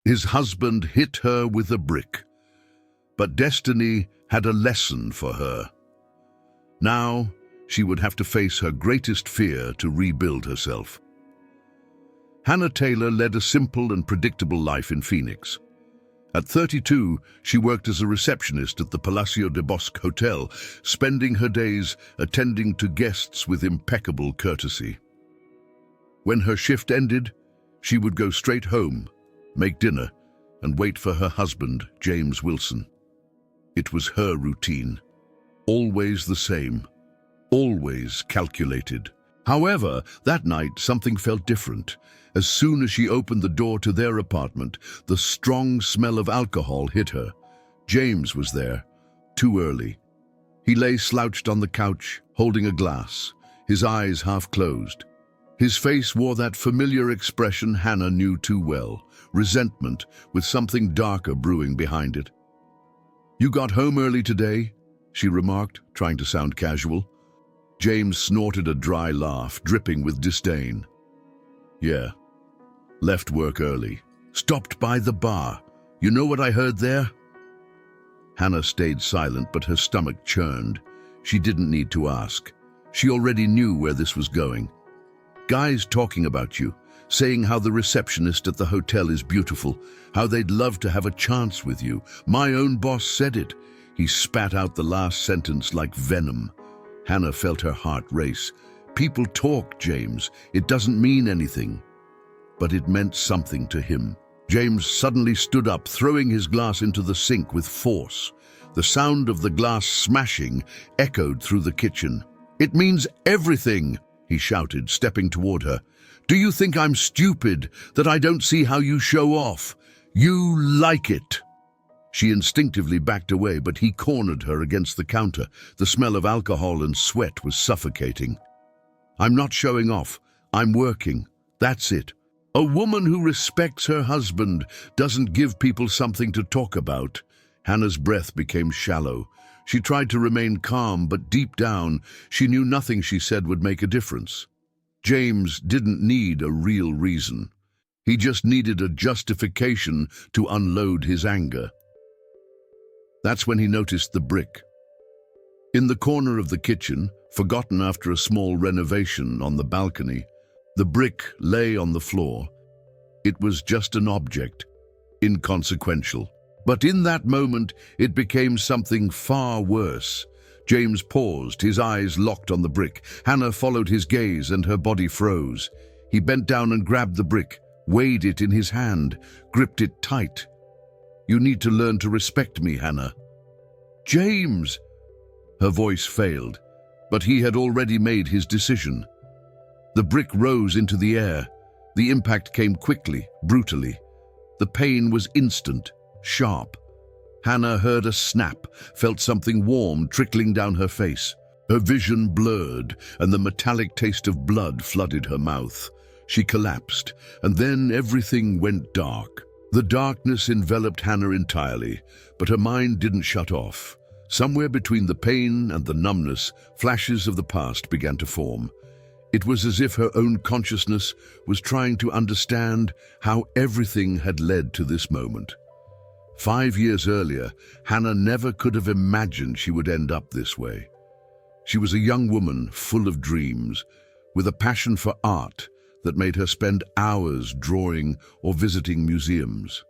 His husband hit her with a brick, but destiny had a lesson for her. Now, she would have to face her greatest fear to rebuild herself. Hannah Taylor led a simple and predictable life in Phoenix. At 32, she worked as a receptionist at the Palacio de Bosque Hotel, spending her days attending to guests with impeccable courtesy. When her shift ended, she would go straight home, make dinner, and wait for her husband, James Wilson. It was her routine, always the same, always calculated. However, that night something felt different. As soon as she opened the door to their apartment, the strong smell of alcohol hit her. James was there, too early. He lay slouched on the couch, holding a glass, his eyes half closed. His face wore that familiar expression Hannah knew too well, resentment with something darker brewing behind it. "You got home early today?" she remarked, trying to sound casual. James snorted a dry laugh, dripping with disdain. "Yeah. Left work early. Stopped by the bar. You know what I heard there?" Hannah stayed silent, but her stomach churned. She didn't need to ask. She already knew where this was going. "Guys talking about you, saying how the receptionist at the hotel is beautiful, how they'd love to have a chance with you. My own boss said it." He spat out the last sentence like venom. Hannah felt her heart race. "People talk, James. It doesn't mean anything." But it meant something to him. James suddenly stood up, throwing his glass into the sink with force. The sound of the glass smashing echoed through the kitchen. "It means everything," he shouted, stepping toward her. "Do you think I'm stupid, that I don't see how you show off? You like it." She instinctively backed away, but he cornered her against the counter. The smell of alcohol and sweat was suffocating. "I'm not showing off. I'm working. That's it. A woman who respects her husband doesn't give people something to talk about." Hannah's breath became shallow. She tried to remain calm, but deep down, she knew nothing she said would make a difference. James didn't need a real reason. He just needed a justification to unload his anger. That's when he noticed the brick. In the corner of the kitchen, forgotten after a small renovation on the balcony, the brick lay on the floor. It was just an object, inconsequential. But in that moment, it became something far worse. James paused, his eyes locked on the brick. Hannah followed his gaze and her body froze. He bent down and grabbed the brick, weighed it in his hand, gripped it tight. "You need to learn to respect me, Hannah." "James!" Her voice failed, but he had already made his decision. The brick rose into the air. The impact came quickly, brutally. The pain was instant, sharp. Hannah heard a snap, felt something warm trickling down her face. Her vision blurred, and the metallic taste of blood flooded her mouth. She collapsed, and then everything went dark. The darkness enveloped Hannah entirely, but her mind didn't shut off. Somewhere between the pain and the numbness, flashes of the past began to form. It was as if her own consciousness was trying to understand how everything had led to this moment. 5 years earlier, Hannah never could have imagined she would end up this way. She was a young woman full of dreams, with a passion for art that made her spend hours drawing or visiting museums.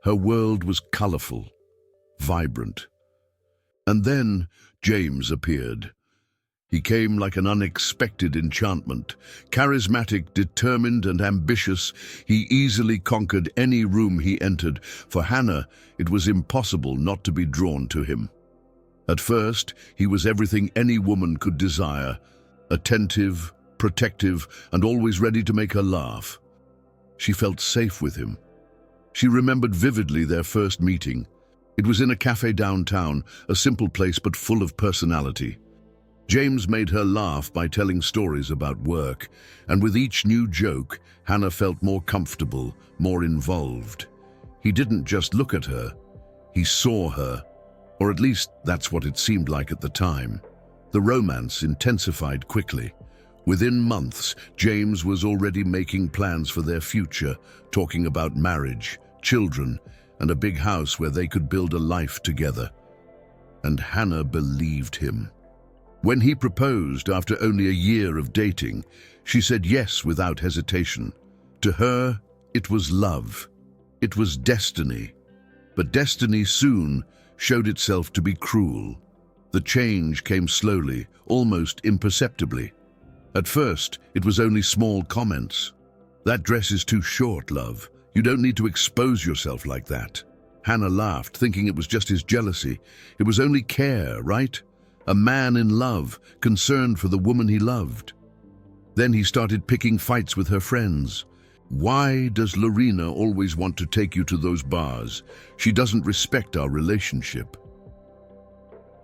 Her world was colorful, vibrant. And then James appeared. He came like an unexpected enchantment. Charismatic, determined, and ambitious, he easily conquered any room he entered. For Hannah, it was impossible not to be drawn to him. At first, he was everything any woman could desire: attentive, protective, and always ready to make her laugh. She felt safe with him. She remembered vividly their first meeting. It was in a cafe downtown, a simple place but full of personality. James made her laugh by telling stories about work, and with each new joke, Hannah felt more comfortable, more involved. He didn't just look at her, he saw her, or at least that's what it seemed like at the time. The romance intensified quickly. Within months, James was already making plans for their future, talking about marriage, children, and a big house where they could build a life together. And Hannah believed him. When he proposed after only a year of dating, she said yes without hesitation. To her, it was love. It was destiny. But destiny soon showed itself to be cruel. The change came slowly, almost imperceptibly. At first, it was only small comments. "That dress is too short, love. You don't need to expose yourself like that." Hannah laughed, thinking it was just his jealousy. It was only care, right? A man in love, concerned for the woman he loved. Then he started picking fights with her friends. "Why does Lorena always want to take you to those bars? She doesn't respect our relationship."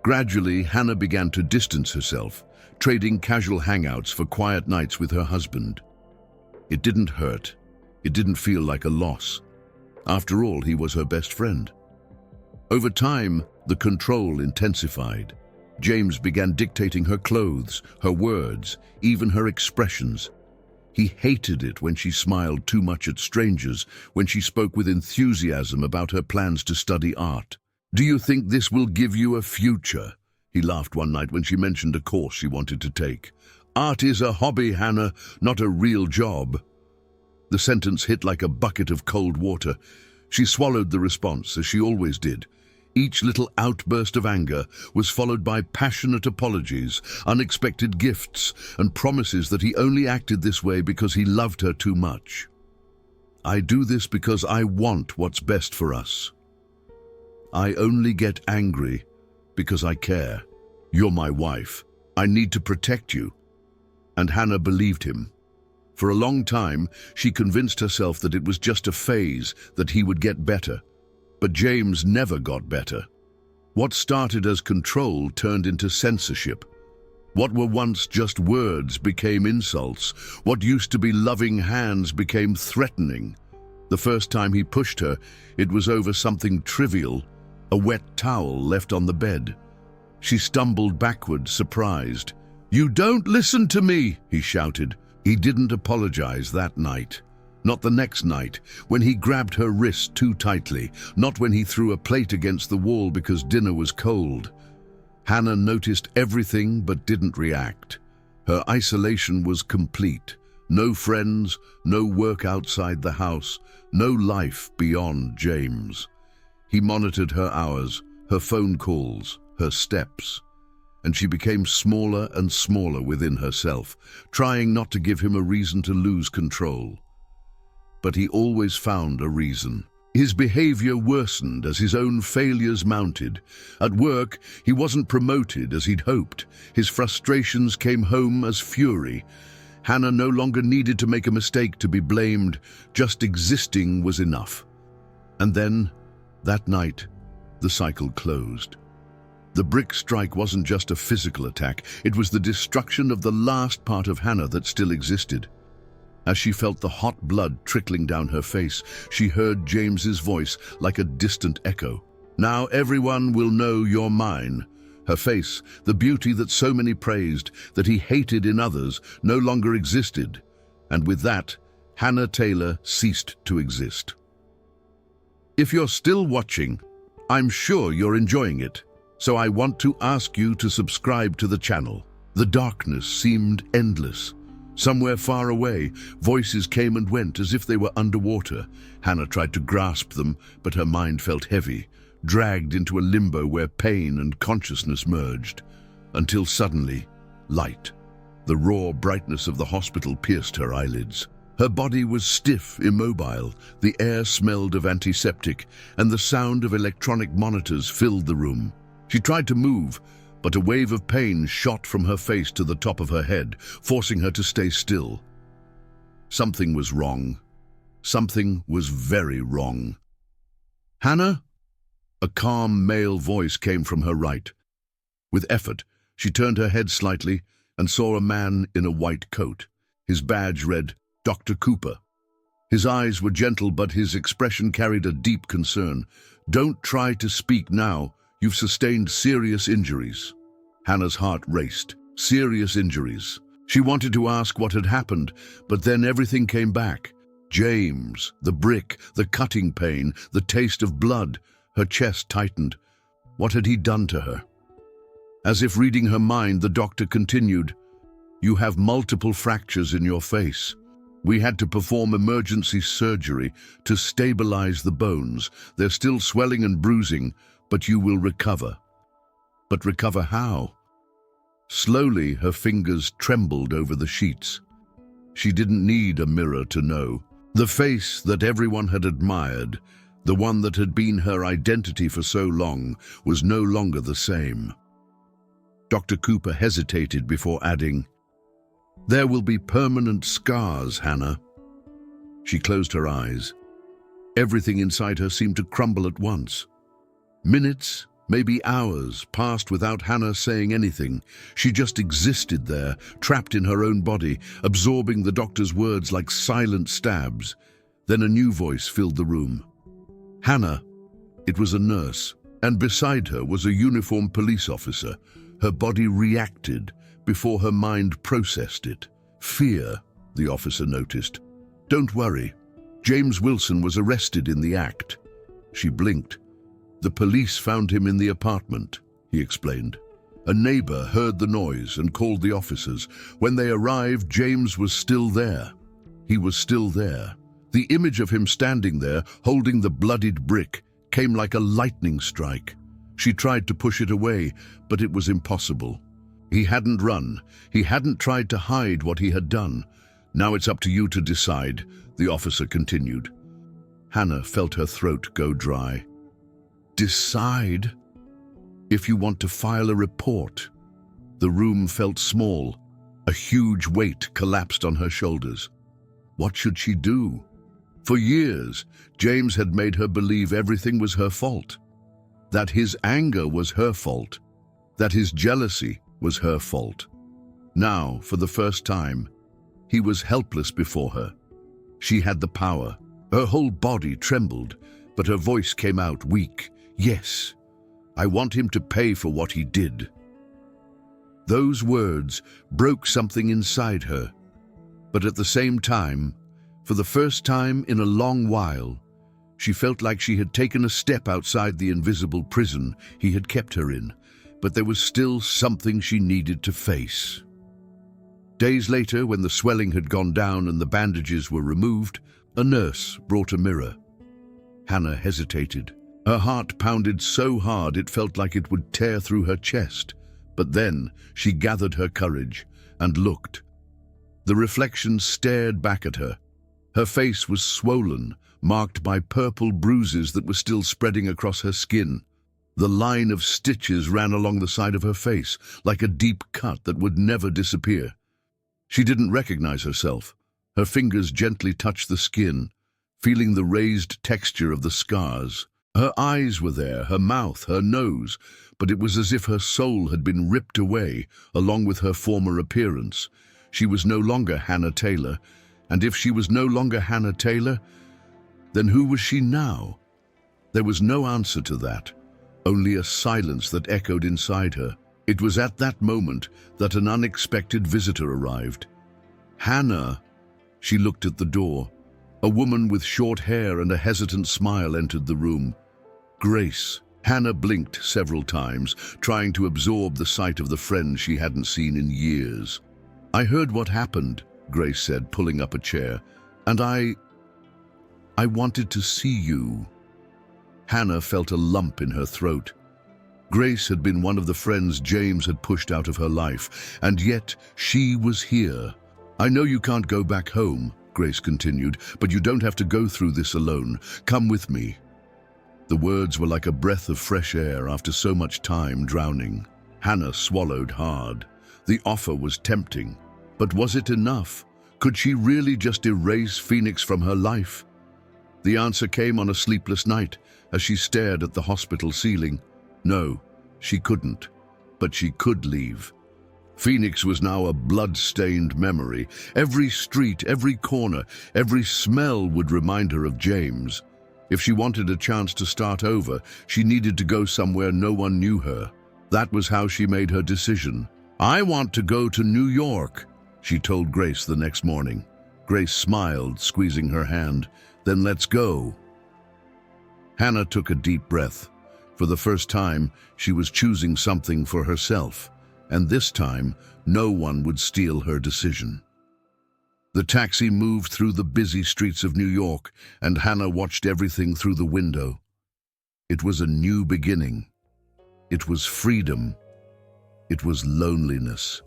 Gradually, Hannah began to distance herself, trading casual hangouts for quiet nights with her husband. It didn't hurt. It didn't feel like a loss. After all, he was her best friend. Over time, the control intensified. James began dictating her clothes, her words, even her expressions. He hated it when she smiled too much at strangers, when she spoke with enthusiasm about her plans to study art. "Do you think this will give you a future?" He laughed one night when she mentioned a course she wanted to take. "Art is a hobby, Hannah, not a real job." The sentence hit like a bucket of cold water. She swallowed the response, as she always did. Each little outburst of anger was followed by passionate apologies, unexpected gifts, and promises that he only acted this way because he loved her too much. "I do this because I want what's best for us. I only get angry because I care. You're my wife. I need to protect you." And Hannah believed him. For a long time, she convinced herself that it was just a phase, that he would get better. But James never got better. What started as control turned into censorship. What were once just words became insults. What used to be loving hands became threatening. The first time he pushed her, it was over something trivial, a wet towel left on the bed. She stumbled backward, surprised. "You don't listen to me," he shouted. He didn't apologize that night. Not the next night, when he grabbed her wrist too tightly, not when he threw a plate against the wall because dinner was cold. Hannah noticed everything but didn't react. Her isolation was complete. No friends, no work outside the house, no life beyond James. He monitored her hours, her phone calls, her steps, and she became smaller and smaller within herself, trying not to give him a reason to lose control. But he always found a reason. His behavior worsened as his own failures mounted. At work, he wasn't promoted as he'd hoped. His frustrations came home as fury. Hannah no longer needed to make a mistake to be blamed. Just existing was enough. And then, that night, the cycle closed. The brick strike wasn't just a physical attack. It was the destruction of the last part of Hannah that still existed. As she felt the hot blood trickling down her face, she heard James's voice like a distant echo. "Now everyone will know you're mine." Her face, the beauty that so many praised, that he hated in others, no longer existed. And with that, Hannah Taylor ceased to exist. If you're still watching, I'm sure you're enjoying it. So I want to ask you to subscribe to the channel. The darkness seemed endless. Somewhere far away, voices came and went as if they were underwater. Hannah tried to grasp them, but her mind felt heavy, dragged into a limbo where pain and consciousness merged. Until suddenly, light. The raw brightness of the hospital pierced her eyelids. Her body was stiff, immobile. The air smelled of antiseptic, and the sound of electronic monitors filled the room. She tried to move, but a wave of pain shot from her face to the top of her head, forcing her to stay still. Something was wrong. Something was very wrong. "Hannah?" A calm male voice came from her right. With effort, she turned her head slightly and saw a man in a white coat. His badge read, Dr. Cooper. His eyes were gentle, but his expression carried a deep concern. "Don't try to speak now. You've sustained serious injuries." Hannah's heart raced. Serious injuries. She wanted to ask what had happened, but then everything came back. James, the brick, the cutting pain, the taste of blood. Her chest tightened. What had he done to her? As if reading her mind, the doctor continued, "You have multiple fractures in your face. We had to perform emergency surgery to stabilize the bones. They're still swelling and bruising, but you will recover." But recover how? Slowly, her fingers trembled over the sheets. She didn't need a mirror to know. The face that everyone had admired, the one that had been her identity for so long, was no longer the same. Dr. Cooper hesitated before adding, "There will be permanent scars, Hannah." She closed her eyes. Everything inside her seemed to crumble at once. Minutes, maybe hours, passed without Hannah saying anything. She just existed there, trapped in her own body, absorbing the doctor's words like silent stabs. Then a new voice filled the room. "Hannah." It was a nurse, and beside her was a uniformed police officer. Her body reacted before her mind processed it. Fear, the officer noticed. "Don't worry. James Wilson was arrested in the act." She blinked. "The police found him in the apartment," he explained. "A neighbor heard the noise and called the officers. When they arrived, James was still there. He was still there. The image of him standing there, holding the bloodied brick, came like a lightning strike. She tried to push it away, but it was impossible. He hadn't run. He hadn't tried to hide what he had done. Now it's up to you to decide," the officer continued. Hannah felt her throat go dry. "Decide? If you want to file a report." The room felt small. A huge weight collapsed on her shoulders. What should she do? For years, James had made her believe everything was her fault. That his anger was her fault. That his jealousy was her fault. Now, for the first time, he was helpless before her. She had the power. Her whole body trembled, but her voice came out weak. "Yes, I want him to pay for what he did." Those words broke something inside her. But at the same time, for the first time in a long while, she felt like she had taken a step outside the invisible prison he had kept her in, but there was still something she needed to face. Days later, when the swelling had gone down and the bandages were removed, a nurse brought a mirror. Hannah hesitated. Her heart pounded so hard it felt like it would tear through her chest. But then she gathered her courage and looked. The reflection stared back at her. Her face was swollen, marked by purple bruises that were still spreading across her skin. The line of stitches ran along the side of her face, like a deep cut that would never disappear. She didn't recognize herself. Her fingers gently touched the skin, feeling the raised texture of the scars. Her eyes were there, her mouth, her nose, but it was as if her soul had been ripped away, along with her former appearance. She was no longer Hannah Taylor, and if she was no longer Hannah Taylor, then who was she now? There was no answer to that, only a silence that echoed inside her. It was at that moment that an unexpected visitor arrived. "Hannah!" She looked at the door. A woman with short hair and a hesitant smile entered the room. Grace. Hannah blinked several times, trying to absorb the sight of the friend she hadn't seen in years. "I heard what happened," Grace said, pulling up a chair, "and I wanted to see you." Hannah felt a lump in her throat. Grace had been one of the friends James had pushed out of her life, and yet she was here. "I know you can't go back home," Grace continued, "but you don't have to go through this alone. Come with me." The words were like a breath of fresh air after so much time drowning. Hannah swallowed hard. The offer was tempting, but was it enough? Could she really just erase Phoenix from her life? The answer came on a sleepless night as she stared at the hospital ceiling. No, she couldn't, but she could leave. Phoenix was now a blood-stained memory. Every street, every corner, every smell would remind her of James. If she wanted a chance to start over, she needed to go somewhere no one knew her. That was how she made her decision. "I want to go to New York," she told Grace the next morning. Grace smiled, squeezing her hand. "Then let's go." Hannah took a deep breath. For the first time, she was choosing something for herself, and this time, no one would steal her decision. The taxi moved through the busy streets of New York, and Hannah watched everything through the window. It was a new beginning. It was freedom. It was loneliness.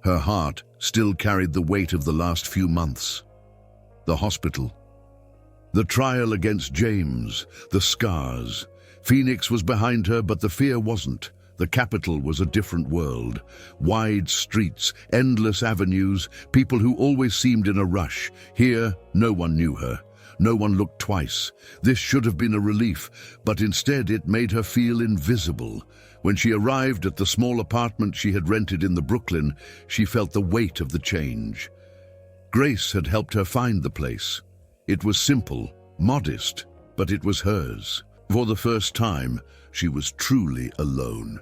Her heart still carried the weight of the last few months. The hospital. The trial against James. The scars. Phoenix was behind her, but the fear wasn't. The capital was a different world. Wide streets, endless avenues, people who always seemed in a rush. Here, no one knew her. No one looked twice. This should have been a relief, but instead it made her feel invisible. When she arrived at the small apartment she had rented in the Brooklyn, she felt the weight of the change. Grace had helped her find the place. It was simple, modest, but it was hers. For the first time, she was truly alone.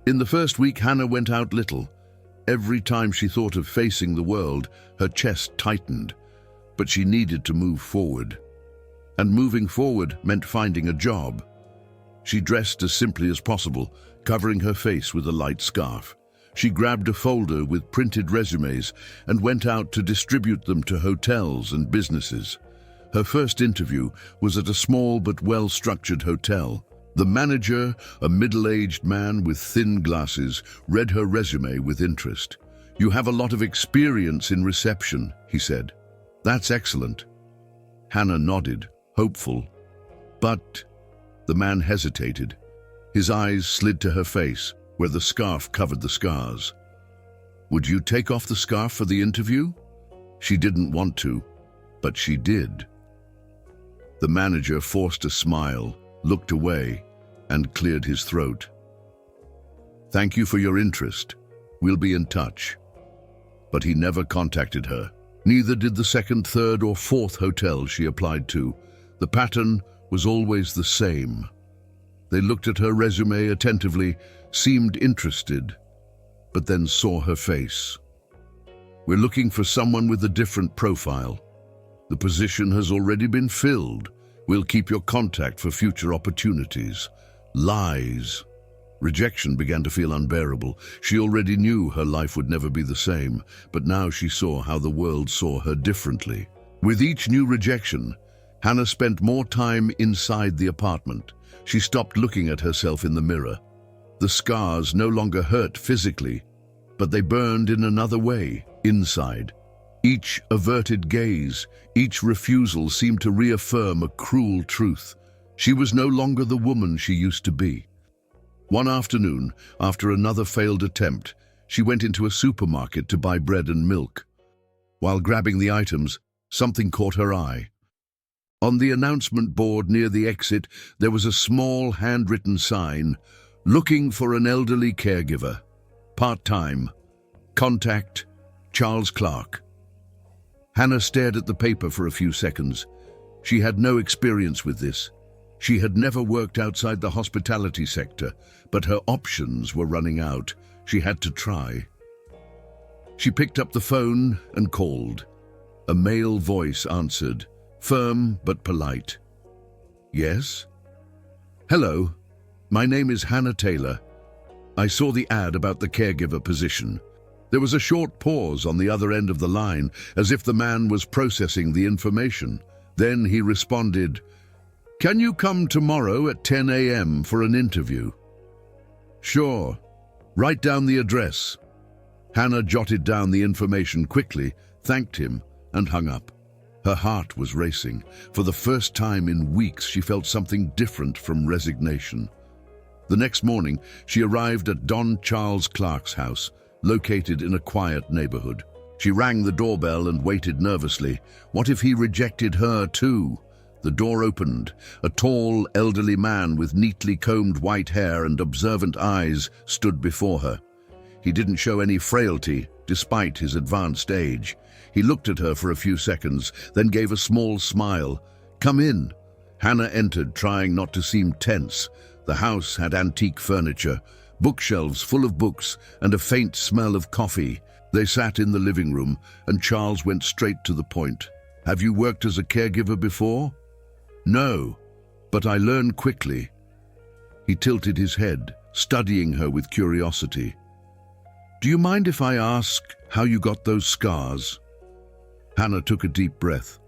In the first week, Hannah went out little. Every time she thought of facing the world, her chest tightened. But she needed to move forward. And moving forward meant finding a job. She dressed as simply as possible, covering her face with a light scarf. She grabbed a folder with printed resumes and went out to distribute them to hotels and businesses. Her first interview was at a small but well-structured hotel. The manager, a middle-aged man with thin glasses, read her resume with interest. "You have a lot of experience in reception," he said. "That's excellent." Hannah nodded, hopeful. But the man hesitated. His eyes slid to her face, where the scarf covered the scars. "Would you take off the scarf for the interview?" She didn't want to, but she did. The manager forced a smile, looked away, and cleared his throat. "Thank you for your interest. We'll be in touch." But he never contacted her. Neither did the second, third, or fourth hotel she applied to. The pattern was always the same. They looked at her resume attentively, seemed interested, but then saw her face. "We're looking for someone with a different profile. The position has already been filled. We'll keep your contact for future opportunities." Lies. Rejection began to feel unbearable. She already knew her life would never be the same, but now she saw how the world saw her differently. With each new rejection, Hannah spent more time inside the apartment. She stopped looking at herself in the mirror. The scars no longer hurt physically, but they burned in another way, inside. Each averted gaze, each refusal seemed to reaffirm a cruel truth. She was no longer the woman she used to be. One afternoon, after another failed attempt, she went into a supermarket to buy bread and milk. While grabbing the items, something caught her eye. On the announcement board near the exit, there was a small handwritten sign, "Looking for an elderly caregiver. Part-time. Contact Charles Clark." Hannah stared at the paper for a few seconds. She had no experience with this. She had never worked outside the hospitality sector, but her options were running out. She had to try. She picked up the phone and called. A male voice answered, firm but polite. "Yes?" "Hello, my name is Hannah Taylor. I saw the ad about the caregiver position." There was a short pause on the other end of the line, as if the man was processing the information. Then he responded, "Can you come tomorrow at 10 a.m. for an interview?" "Sure. Write down the address." Hannah jotted down the information quickly, thanked him, and hung up. Her heart was racing. For the first time in weeks, she felt something different from resignation. The next morning, she arrived at Don Charles Clark's house, located in a quiet neighborhood. She rang the doorbell and waited nervously. What if he rejected her too? The door opened. A tall, elderly man with neatly combed white hair and observant eyes stood before her. He didn't show any frailty, despite his advanced age. He looked at her for a few seconds, then gave a small smile. "Come in." Hannah entered, trying not to seem tense. The house had antique furniture, bookshelves full of books, and a faint smell of coffee. They sat in the living room, and Charles went straight to the point. "Have you worked as a caregiver before?" "No, but I learned quickly." He tilted his head, studying her with curiosity. "Do you mind if I ask how you got those scars?" Hannah took a deep breath.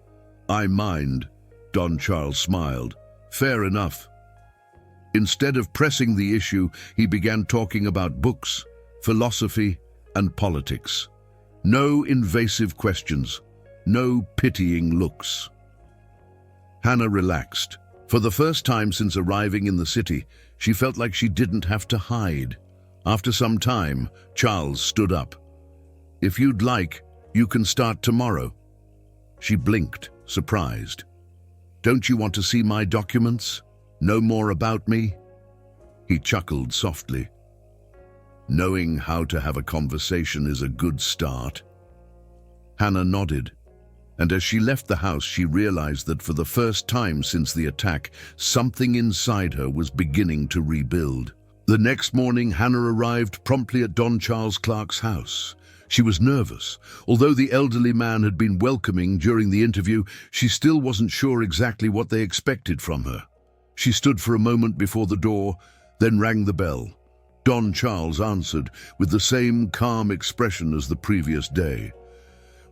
"I mind," Don Charles smiled. "Fair enough." Instead of pressing the issue, he began talking about books, philosophy, and politics. No invasive questions, no pitying looks. Hannah relaxed. For the first time since arriving in the city, she felt like she didn't have to hide. After some time, Charles stood up. "If you'd like, you can start tomorrow." She blinked, surprised. "Don't you want to see my documents? Know more about me?" He chuckled softly. "Knowing how to have a conversation is a good start." Hannah nodded, and as she left the house, she realized that for the first time since the attack, something inside her was beginning to rebuild. The next morning, Hannah arrived promptly at Don Charles Clark's house. She was nervous. Although the elderly man had been welcoming during the interview, she still wasn't sure exactly what they expected from her. She stood for a moment before the door, then rang the bell. Don Charles answered with the same calm expression as the previous day.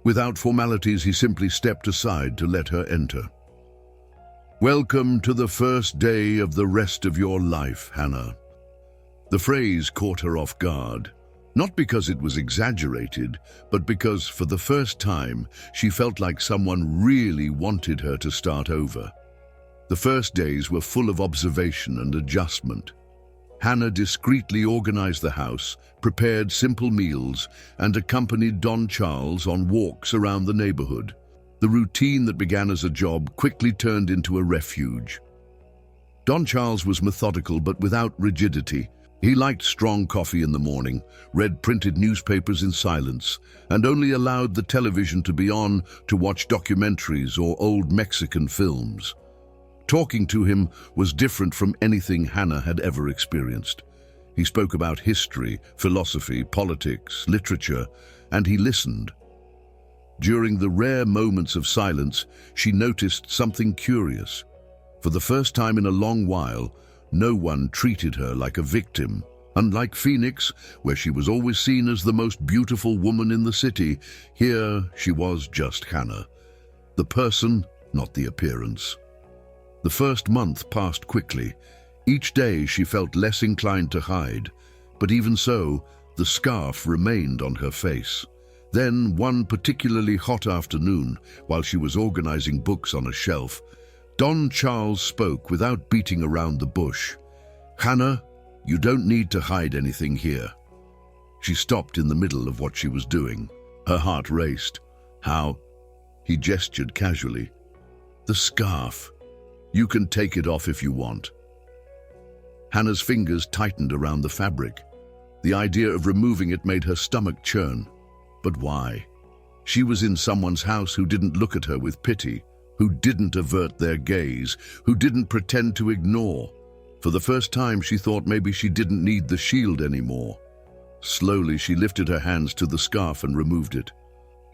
Without formalities, he simply stepped aside to let her enter. "Welcome to the first day of the rest of your life, Hannah." The phrase caught her off guard, not because it was exaggerated, but because, for the first time, she felt like someone really wanted her to start over. The first days were full of observation and adjustment. Hannah discreetly organized the house, prepared simple meals, and accompanied Don Charles on walks around the neighborhood. The routine that began as a job quickly turned into a refuge. Don Charles was methodical but without rigidity. He liked strong coffee in the morning, read printed newspapers in silence, and only allowed the television to be on to watch documentaries or old Mexican films. Talking to him was different from anything Hannah had ever experienced. He spoke about history, philosophy, politics, literature, and he listened. During the rare moments of silence, she noticed something curious. For the first time in a long while, no one treated her like a victim. Unlike Phoenix, where she was always seen as the most beautiful woman in the city, here she was just Hannah. The person, not the appearance. The first month passed quickly. Each day she felt less inclined to hide, but even so, the scarf remained on her face. Then, one particularly hot afternoon, while she was organizing books on a shelf, Don Charles spoke without beating around the bush. "Hannah, you don't need to hide anything here." She stopped in the middle of what she was doing. Her heart raced. "How?" He gestured casually. "The scarf. You can take it off if you want." Hannah's fingers tightened around the fabric. The idea of removing it made her stomach churn. But why? She was in someone's house who didn't look at her with pity, who didn't avert their gaze, who didn't pretend to ignore. For the first time, she thought maybe she didn't need the shield anymore. Slowly, she lifted her hands to the scarf and removed it.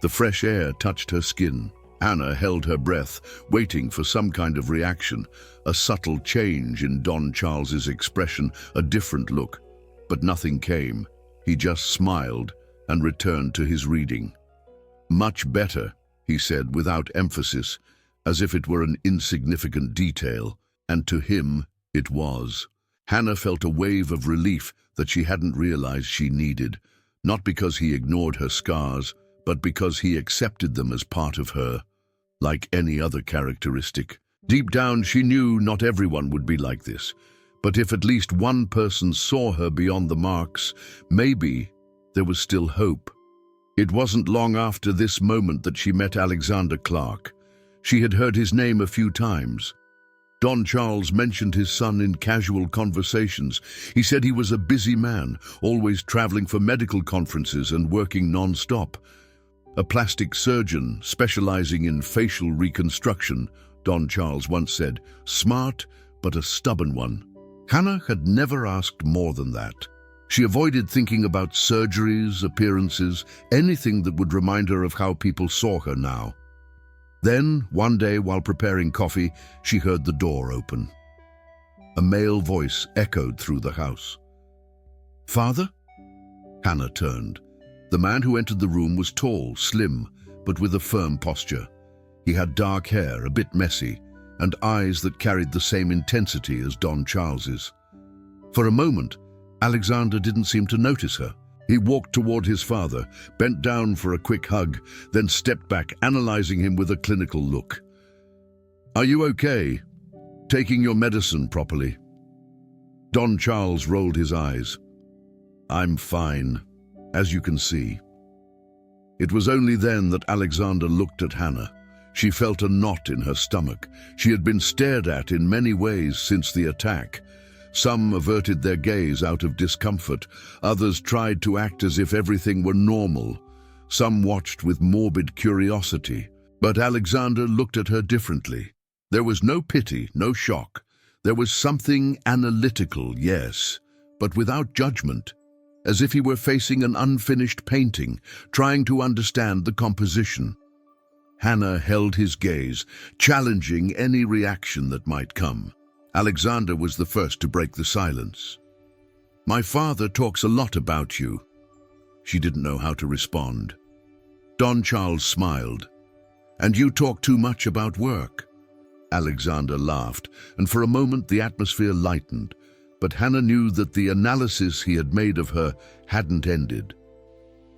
The fresh air touched her skin. Hannah held her breath, waiting for some kind of reaction, a subtle change in Don Charles's expression, a different look. But nothing came. He just smiled and returned to his reading. "Much better," he said without emphasis, as if it were an insignificant detail, and to him it was. Hannah felt a wave of relief that she hadn't realized she needed, not because he ignored her scars, but because he accepted them as part of her, like any other characteristic. Deep down, she knew not everyone would be like this, but if at least one person saw her beyond the marks, maybe there was still hope. It wasn't long after this moment that she met Alexander Clark. She had heard his name a few times. Don Charles mentioned his son in casual conversations. He said he was a busy man, always traveling for medical conferences and working non-stop. A plastic surgeon specializing in facial reconstruction, Don Charles once said, smart but a stubborn one. Hannah had never asked more than that. She avoided thinking about surgeries, appearances, anything that would remind her of how people saw her now. Then, one day while preparing coffee, she heard the door open. A male voice echoed through the house. "Father?" Hannah turned. The man who entered the room was tall, slim, but with a firm posture. He had dark hair, a bit messy, and eyes that carried the same intensity as Don Charles's. For a moment, Alexander didn't seem to notice her. He walked toward his father, bent down for a quick hug, then stepped back, analyzing him with a clinical look. "Are you okay? Taking your medicine properly?" Don Charles rolled his eyes. "I'm fine, as you can see." It was only then that Alexander looked at Hannah. She felt a knot in her stomach. She had been stared at in many ways since the attack. Some averted their gaze out of discomfort. Others tried to act as if everything were normal. Some watched with morbid curiosity. But Alexander looked at her differently. There was no pity, no shock. There was something analytical, yes, but without judgment, as if he were facing an unfinished painting, trying to understand the composition. Hannah held his gaze, challenging any reaction that might come. Alexander was the first to break the silence. "My father talks a lot about you." She didn't know how to respond. Don Charles smiled. "And you talk too much about work." Alexander laughed, and for a moment the atmosphere lightened. But Hannah knew that the analysis he had made of her hadn't ended.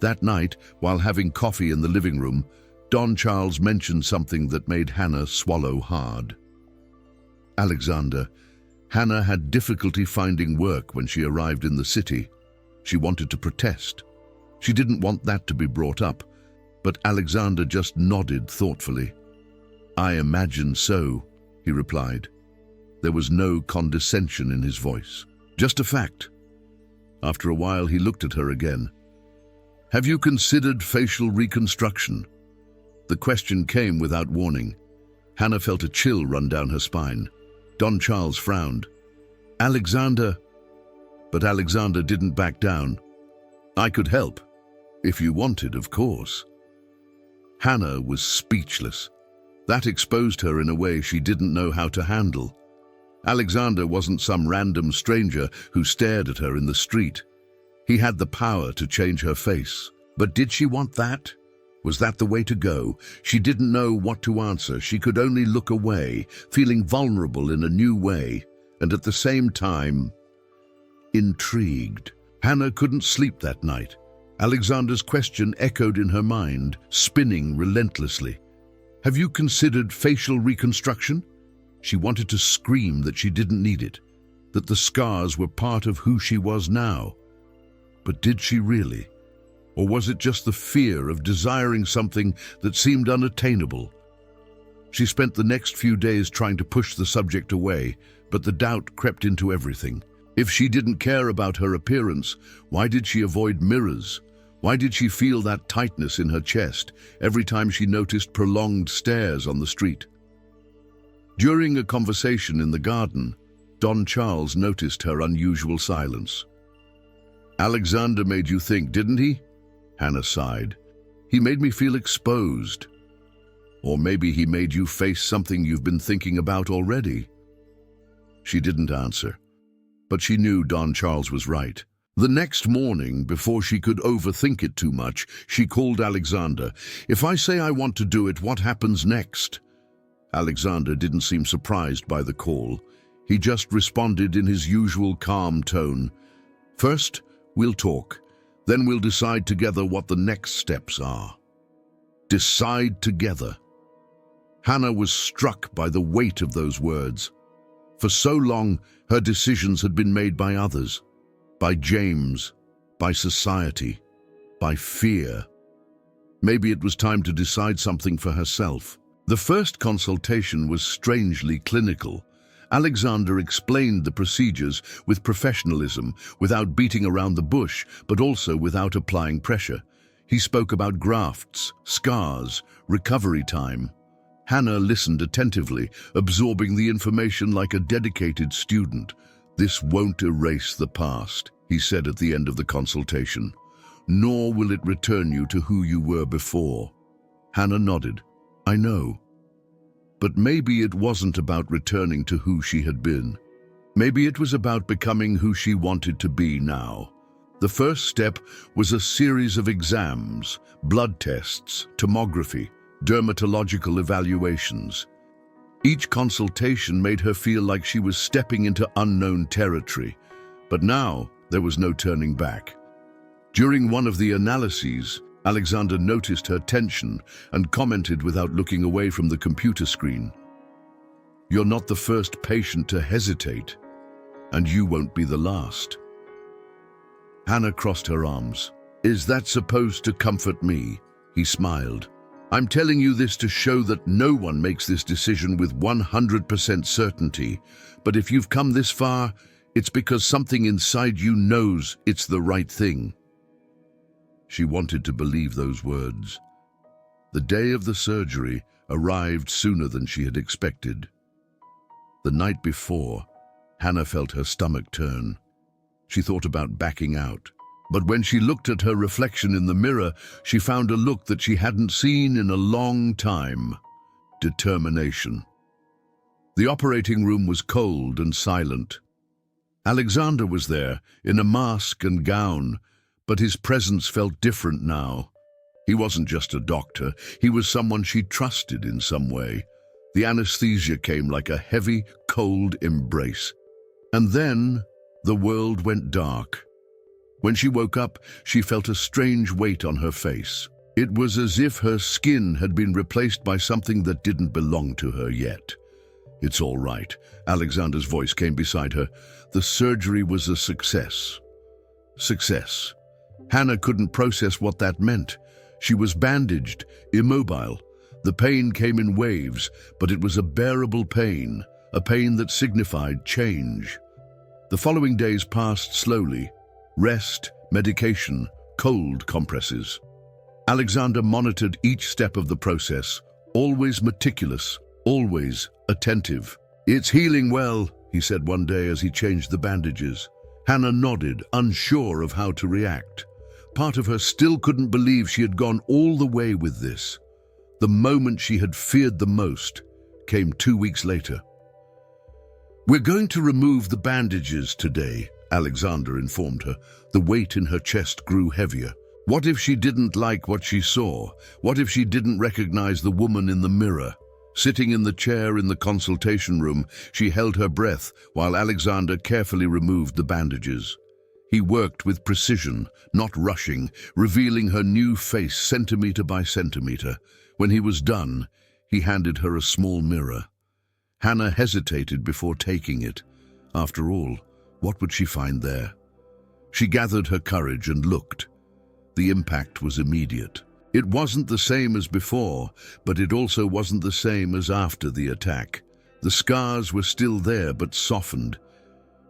That night, while having coffee in the living room, Don Charles mentioned something that made Hannah swallow hard. "Alexander, Hannah had difficulty finding work when she arrived in the city. She wanted to protest. She didn't want that to be brought up, but Alexander just nodded thoughtfully. "I imagine so," he replied. There was no condescension in his voice, just a fact. After a while, he looked at her again. "Have you considered facial reconstruction?" The question came without warning. Hannah felt a chill run down her spine. Don Charles frowned. "Alexander..." But Alexander didn't back down. "I could help, if you wanted, of course." Hannah was speechless. That exposed her in a way she didn't know how to handle. Alexander wasn't some random stranger who stared at her in the street. He had the power to change her face. But did she want that? Was that the way to go? She didn't know what to answer. She could only look away, feeling vulnerable in a new way, and at the same time, intrigued. Hannah couldn't sleep that night. Alexander's question echoed in her mind, spinning relentlessly. "Have you considered facial reconstruction?" She wanted to scream that she didn't need it, that the scars were part of who she was now. But did she really? Or was it just the fear of desiring something that seemed unattainable? She spent the next few days trying to push the subject away, but the doubt crept into everything. If she didn't care about her appearance, why did she avoid mirrors? Why did she feel that tightness in her chest every time she noticed prolonged stares on the street? During a conversation in the garden, Don Charles noticed her unusual silence. "Alexander made you think, didn't he?" Hannah sighed. "He made me feel exposed. Or maybe he made you face something you've been thinking about already." She didn't answer, but she knew Don Charles was right. The next morning, before she could overthink it too much, she called Alexander. "If I say I want to do it, what happens next?" Alexander didn't seem surprised by the call. He just responded in his usual calm tone. "First, we'll talk. Then we'll decide together what the next steps are." Decide together. Hannah was struck by the weight of those words. For so long, her decisions had been made by others. By James, by society, by fear. Maybe it was time to decide something for herself. The first consultation was strangely clinical. Alexander explained the procedures with professionalism, without beating around the bush, but also without applying pressure. He spoke about grafts, scars, recovery time. Hannah listened attentively, absorbing the information like a dedicated student. "This won't erase the past," he said at the end of the consultation, "nor will it return you to who you were before." Hannah nodded. "I know." But maybe it wasn't about returning to who she had been. Maybe it was about becoming who she wanted to be now. The first step was a series of exams, blood tests, tomography, dermatological evaluations. Each consultation made her feel like she was stepping into unknown territory, but now there was no turning back. During one of the analyses, Alexander noticed her tension and commented without looking away from the computer screen, "You're not the first patient to hesitate, and you won't be the last." Hannah crossed her arms. "Is that supposed to comfort me?" He smiled. "I'm telling you this to show that no one makes this decision with 100% certainty, but if you've come this far, it's because something inside you knows it's the right thing." She wanted to believe those words. The day of the surgery arrived sooner than she had expected. The night before, Hannah felt her stomach turn. She thought about backing out. But when she looked at her reflection in the mirror, she found a look that she hadn't seen in a long time: determination. The operating room was cold and silent. Alexander was there, in a mask and gown, but his presence felt different now. He wasn't just a doctor, he was someone she trusted in some way. The anesthesia came like a heavy, cold embrace. And then the world went dark. When she woke up, she felt a strange weight on her face. It was as if her skin had been replaced by something that didn't belong to her yet. "It's all right," Alexander's voice came beside her. "The surgery was a success." Success. Hannah couldn't process what that meant. She was bandaged, immobile. The pain came in waves, but it was a bearable pain, a pain that signified change. The following days passed slowly. Rest, medication, cold compresses. Alexander monitored each step of the process, always meticulous, always attentive. "It's healing well," he said one day as he changed the bandages. Hannah nodded, unsure of how to react. Part of her still couldn't believe she had gone all the way with this. The moment she had feared the most came 2 weeks later. "We're going to remove the bandages today," Alexander informed her. The weight in her chest grew heavier. What if she didn't like what she saw? What if she didn't recognize the woman in the mirror? Sitting in the chair in the consultation room, she held her breath while Alexander carefully removed the bandages. He worked with precision, not rushing, revealing her new face centimeter by centimeter. When he was done, he handed her a small mirror. Hannah hesitated before taking it. After all, what would she find there? She gathered her courage and looked. The impact was immediate. It wasn't the same as before, but it also wasn't the same as after the attack. The scars were still there, but softened.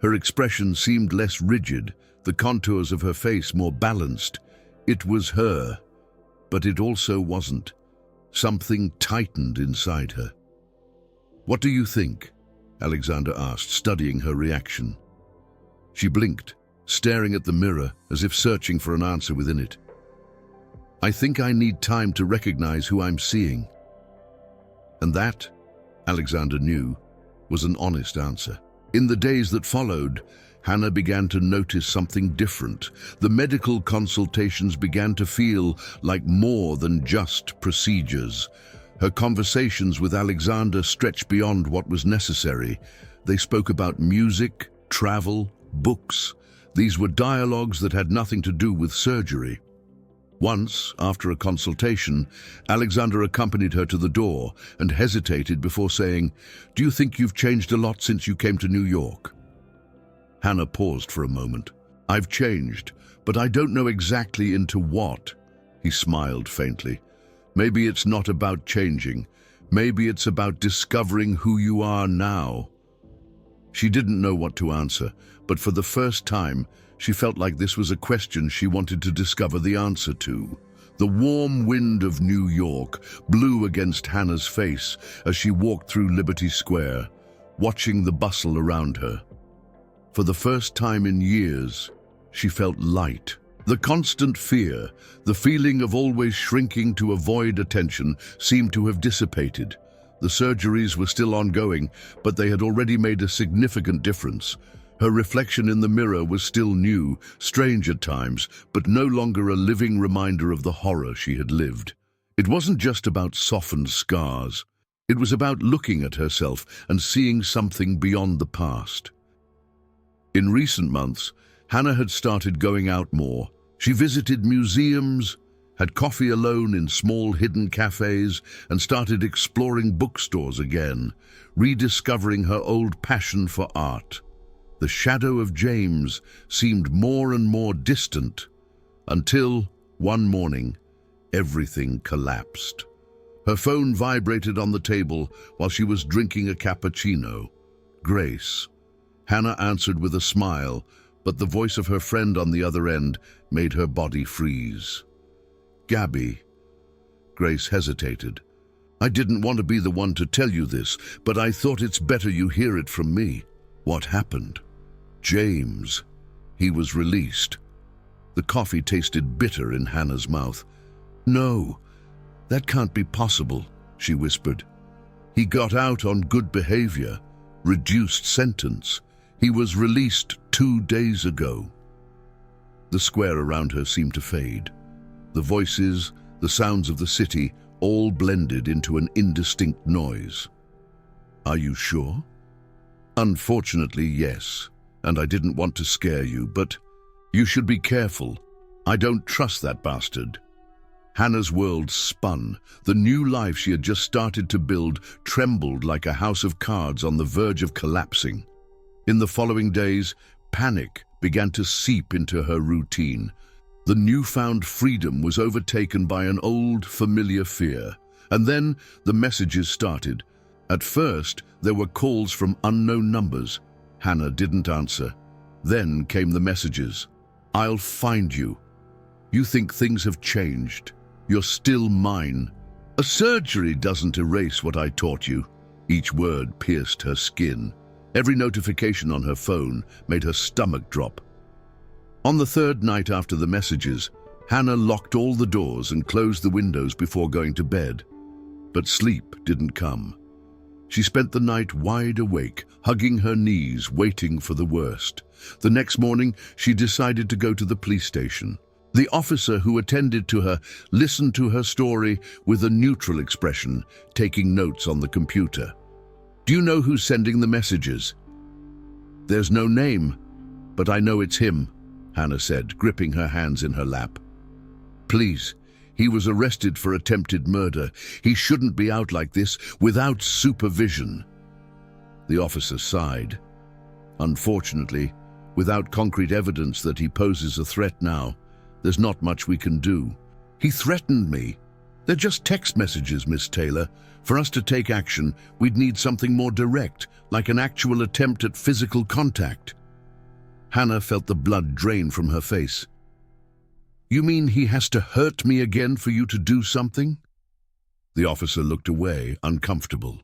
Her expression seemed less rigid, the contours of her face more balanced. It was her, but it also wasn't. Something tightened inside her. "What do you think?" Alexander asked, studying her reaction. She blinked, staring at the mirror as if searching for an answer within it. "I think I need time to recognize who I'm seeing." And that, Alexander knew, was an honest answer. In the days that followed, Hannah began to notice something different. The medical consultations began to feel like more than just procedures. Her conversations with Alexander stretched beyond what was necessary. They spoke about music, travel, books. These were dialogues that had nothing to do with surgery. Once, after a consultation, Alexander accompanied her to the door and hesitated before saying, "Do you think you've changed a lot since you came to New York?" Hannah paused for a moment. "I've changed, but I don't know exactly into what." He smiled faintly. "Maybe it's not about changing. Maybe it's about discovering who you are now." She didn't know what to answer, but for the first time, she felt like this was a question she wanted to discover the answer to. The warm wind of New York blew against Hannah's face as she walked through Liberty Square, watching the bustle around her. For the first time in years, she felt light. The constant fear, the feeling of always shrinking to avoid attention, seemed to have dissipated. The surgeries were still ongoing, but they had already made a significant difference. Her reflection in the mirror was still new, strange at times, but no longer a living reminder of the horror she had lived. It wasn't just about softened scars. It was about looking at herself and seeing something beyond the past. In recent months, Hannah had started going out more. She visited museums, had coffee alone in small hidden cafes, and started exploring bookstores again, rediscovering her old passion for art. The shadow of James seemed more and more distant, until, one morning, everything collapsed. Her phone vibrated on the table while she was drinking a cappuccino. Grace. Hannah answered with a smile, but the voice of her friend on the other end made her body freeze. Gabby. Grace hesitated. I didn't want to be the one to tell you this, but I thought it's better you hear it from me. What happened? James. He was released. The coffee tasted bitter in Hannah's mouth. No, that can't be possible, she whispered. He got out on good behavior, reduced sentence. He was released 2 days ago. The square around her seemed to fade. The voices, the sounds of the city, all blended into an indistinct noise. Are you sure? Unfortunately, yes, and I didn't want to scare you, but you should be careful. I don't trust that bastard. Hannah's world spun. The new life she had just started to build trembled like a house of cards on the verge of collapsing. In the following days, panic began to seep into her routine. The newfound freedom was overtaken by an old, familiar fear. And then the messages started. At first, there were calls from unknown numbers. Hannah didn't answer. Then came the messages. I'll find you. You think things have changed. You're still mine. A surgery doesn't erase what I taught you. Each word pierced her skin. Every notification on her phone made her stomach drop. On the third night after the messages, Hannah locked all the doors and closed the windows before going to bed. But sleep didn't come. She spent the night wide awake, hugging her knees, waiting for the worst. The next morning, she decided to go to the police station. The officer who attended to her listened to her story with a neutral expression, taking notes on the computer. Do you know who's sending the messages? There's no name, but I know it's him, Hannah said, gripping her hands in her lap. Please, he was arrested for attempted murder. He shouldn't be out like this without supervision. The officer sighed. Unfortunately, without concrete evidence that he poses a threat now, there's not much we can do. He threatened me. They're just text messages, Miss Taylor. For us to take action, we'd need something more direct, like an actual attempt at physical contact. Hannah felt the blood drain from her face. You mean he has to hurt me again for you to do something? The officer looked away, uncomfortable.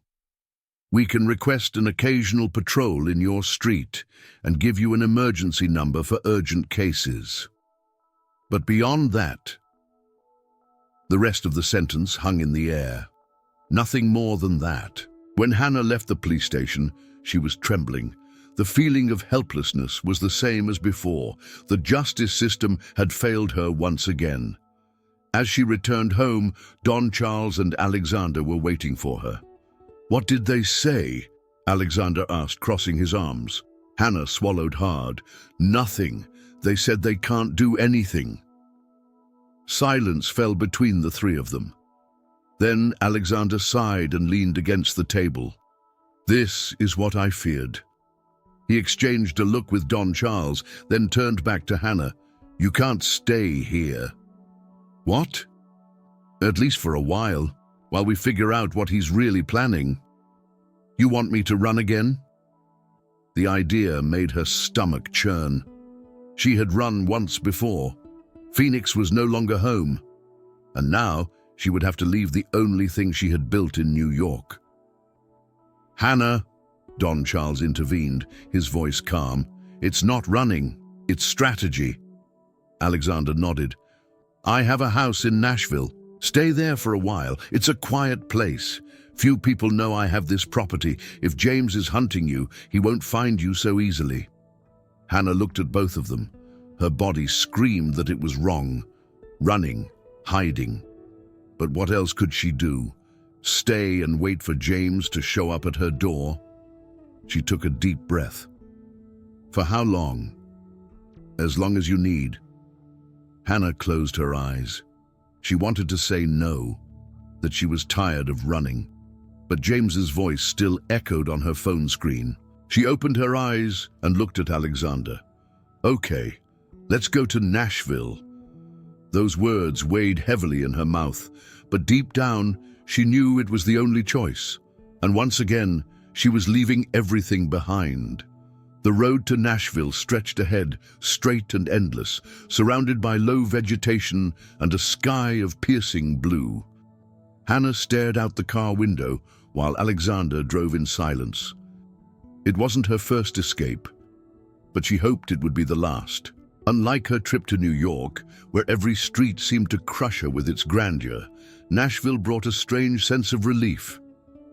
We can request an occasional patrol in your street and give you an emergency number for urgent cases. But beyond that, the rest of the sentence hung in the air. Nothing more than that. When Hannah left the police station, she was trembling. The feeling of helplessness was the same as before. The justice system had failed her once again. As she returned home, Don Charles and Alexander were waiting for her. What did they say? Alexander asked, crossing his arms. Hannah swallowed hard. Nothing. They said they can't do anything. Silence fell between the three of them. Then Alexander sighed and leaned against the table. This is what I feared. He exchanged a look with Don Charles, then turned back to Hannah. You can't stay here. What? At least for a while we figure out what he's really planning. You want me to run again? The idea made her stomach churn. She had run once before. Phoenix was no longer home. And now she would have to leave the only thing she had built in New York. Hannah, Don Charles intervened, his voice calm. It's not running. It's strategy. Alexander nodded. I have a house in Nashville. Stay there for a while. It's a quiet place. Few people know I have this property. If James is hunting you, he won't find you so easily. Hannah looked at both of them. Her body screamed that it was wrong. Running, hiding. But what else could she do? Stay and wait for James to show up at her door? She took a deep breath. For how long? As long as you need. Hannah closed her eyes. She wanted to say no, that she was tired of running. But James's voice still echoed on her phone screen. She opened her eyes and looked at Alexander. Okay, let's go to Nashville. Those words weighed heavily in her mouth, but deep down, she knew it was the only choice. And once again, she was leaving everything behind. The road to Nashville stretched ahead, straight and endless, surrounded by low vegetation and a sky of piercing blue. Hannah stared out the car window while Alexander drove in silence. It wasn't her first escape, but she hoped it would be the last. Unlike her trip to New York, where every street seemed to crush her with its grandeur, Nashville brought a strange sense of relief.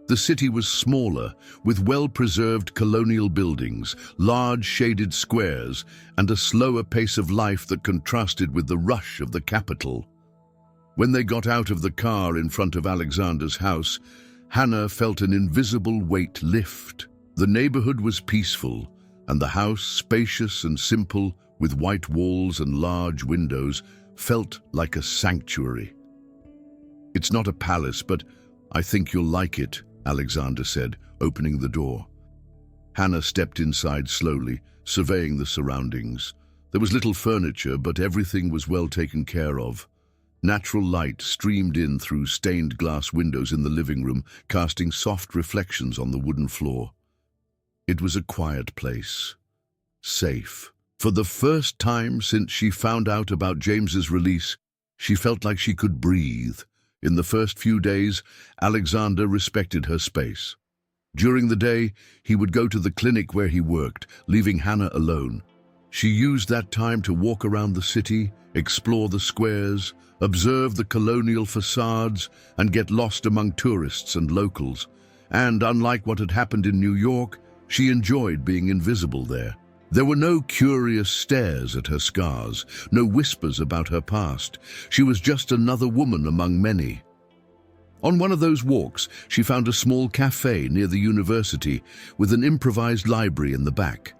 The city was smaller, with well-preserved colonial buildings, large shaded squares, and a slower pace of life that contrasted with the rush of the capital. When they got out of the car in front of Alexander's house, Hannah felt an invisible weight lift. The neighborhood was peaceful, and the house, spacious and simple, with white walls and large windows, felt like a sanctuary. It's not a palace, but I think you'll like it, Alexander said, opening the door. Hannah stepped inside slowly, surveying the surroundings. There was little furniture, but everything was well taken care of. Natural light streamed in through stained glass windows in the living room, casting soft reflections on the wooden floor. It was a quiet place. Safe. For the first time since she found out about James's release, she felt like she could breathe. In the first few days, Alexander respected her space. During the day, he would go to the clinic where he worked, leaving Hannah alone. She used that time to walk around the city, explore the squares, observe the colonial facades, and get lost among tourists and locals. And unlike what had happened in New York, she enjoyed being invisible there. There were no curious stares at her scars, no whispers about her past. She was just another woman among many. On one of those walks, she found a small cafe near the university with an improvised library in the back.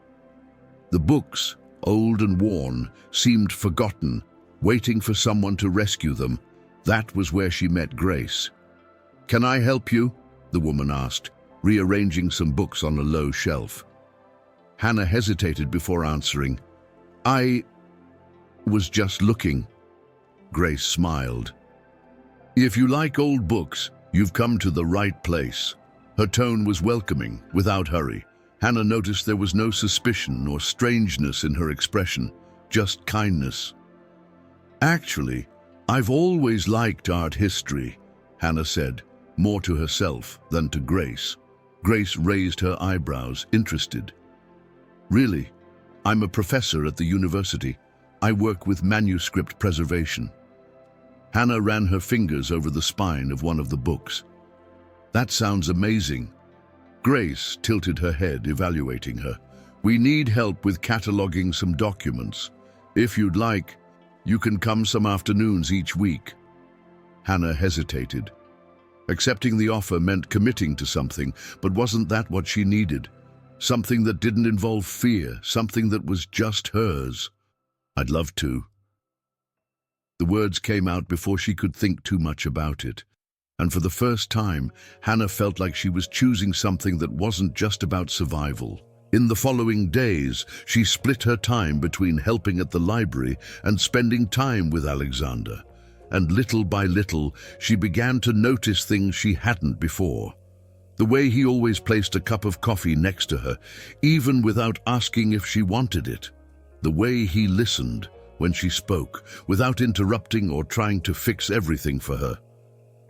The books, old and worn, seemed forgotten, waiting for someone to rescue them. That was where she met Grace. "Can I help you?" the woman asked, rearranging some books on a low shelf. Hannah hesitated before answering. "I was just looking." Grace smiled. "If you like old books, you've come to the right place." Her tone was welcoming, without hurry. Hannah noticed there was no suspicion or strangeness in her expression, just kindness. "Actually, I've always liked art history," Hannah said, more to herself than to Grace. Grace raised her eyebrows, interested. "Really? I'm a professor at the university. I work with manuscript preservation." Hannah ran her fingers over the spine of one of the books. "That sounds amazing." Grace tilted her head, evaluating her. "We need help with cataloging some documents. If you'd like, you can come some afternoons each week." Hannah hesitated. Accepting the offer meant committing to something, but wasn't that what she needed? Something that didn't involve fear, something that was just hers. "I'd love to." The words came out before she could think too much about it. And for the first time, Hannah felt like she was choosing something that wasn't just about survival. In the following days, she split her time between helping at the library and spending time with Alexander. And little by little, she began to notice things she hadn't before. The way he always placed a cup of coffee next to her, even without asking if she wanted it. The way he listened when she spoke, without interrupting or trying to fix everything for her.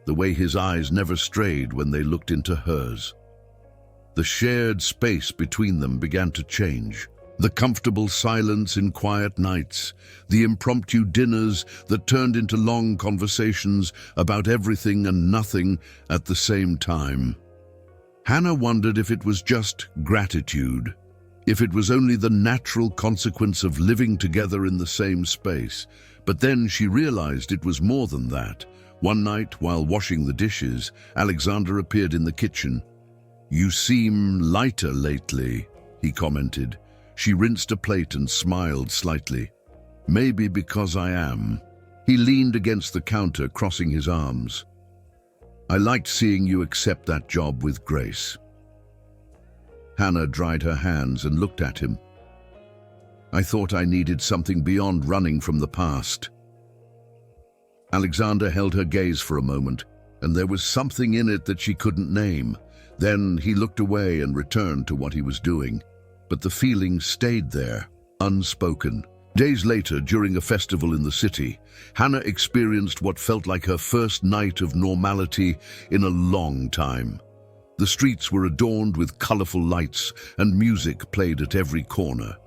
The way his eyes never strayed when they looked into hers. The shared space between them began to change. The comfortable silence in quiet nights, the impromptu dinners that turned into long conversations about everything and nothing at the same time. Hannah wondered if it was just gratitude, if it was only the natural consequence of living together in the same space. But then she realized it was more than that. One night, while washing the dishes, Alexander appeared in the kitchen. "You seem lighter lately," he commented. She rinsed a plate and smiled slightly. "Maybe because I am." He leaned against the counter, crossing his arms. "I liked seeing you accept that job with grace." Hannah dried her hands and looked at him. "I thought I needed something beyond running from the past." Alexander held her gaze for a moment, and there was something in it that she couldn't name. Then he looked away and returned to what he was doing. But the feeling stayed there, unspoken. Days later, during a festival in the city, Hannah experienced what felt like her first night of normality in a long time. The streets were adorned with colorful lights, and music played at every corner.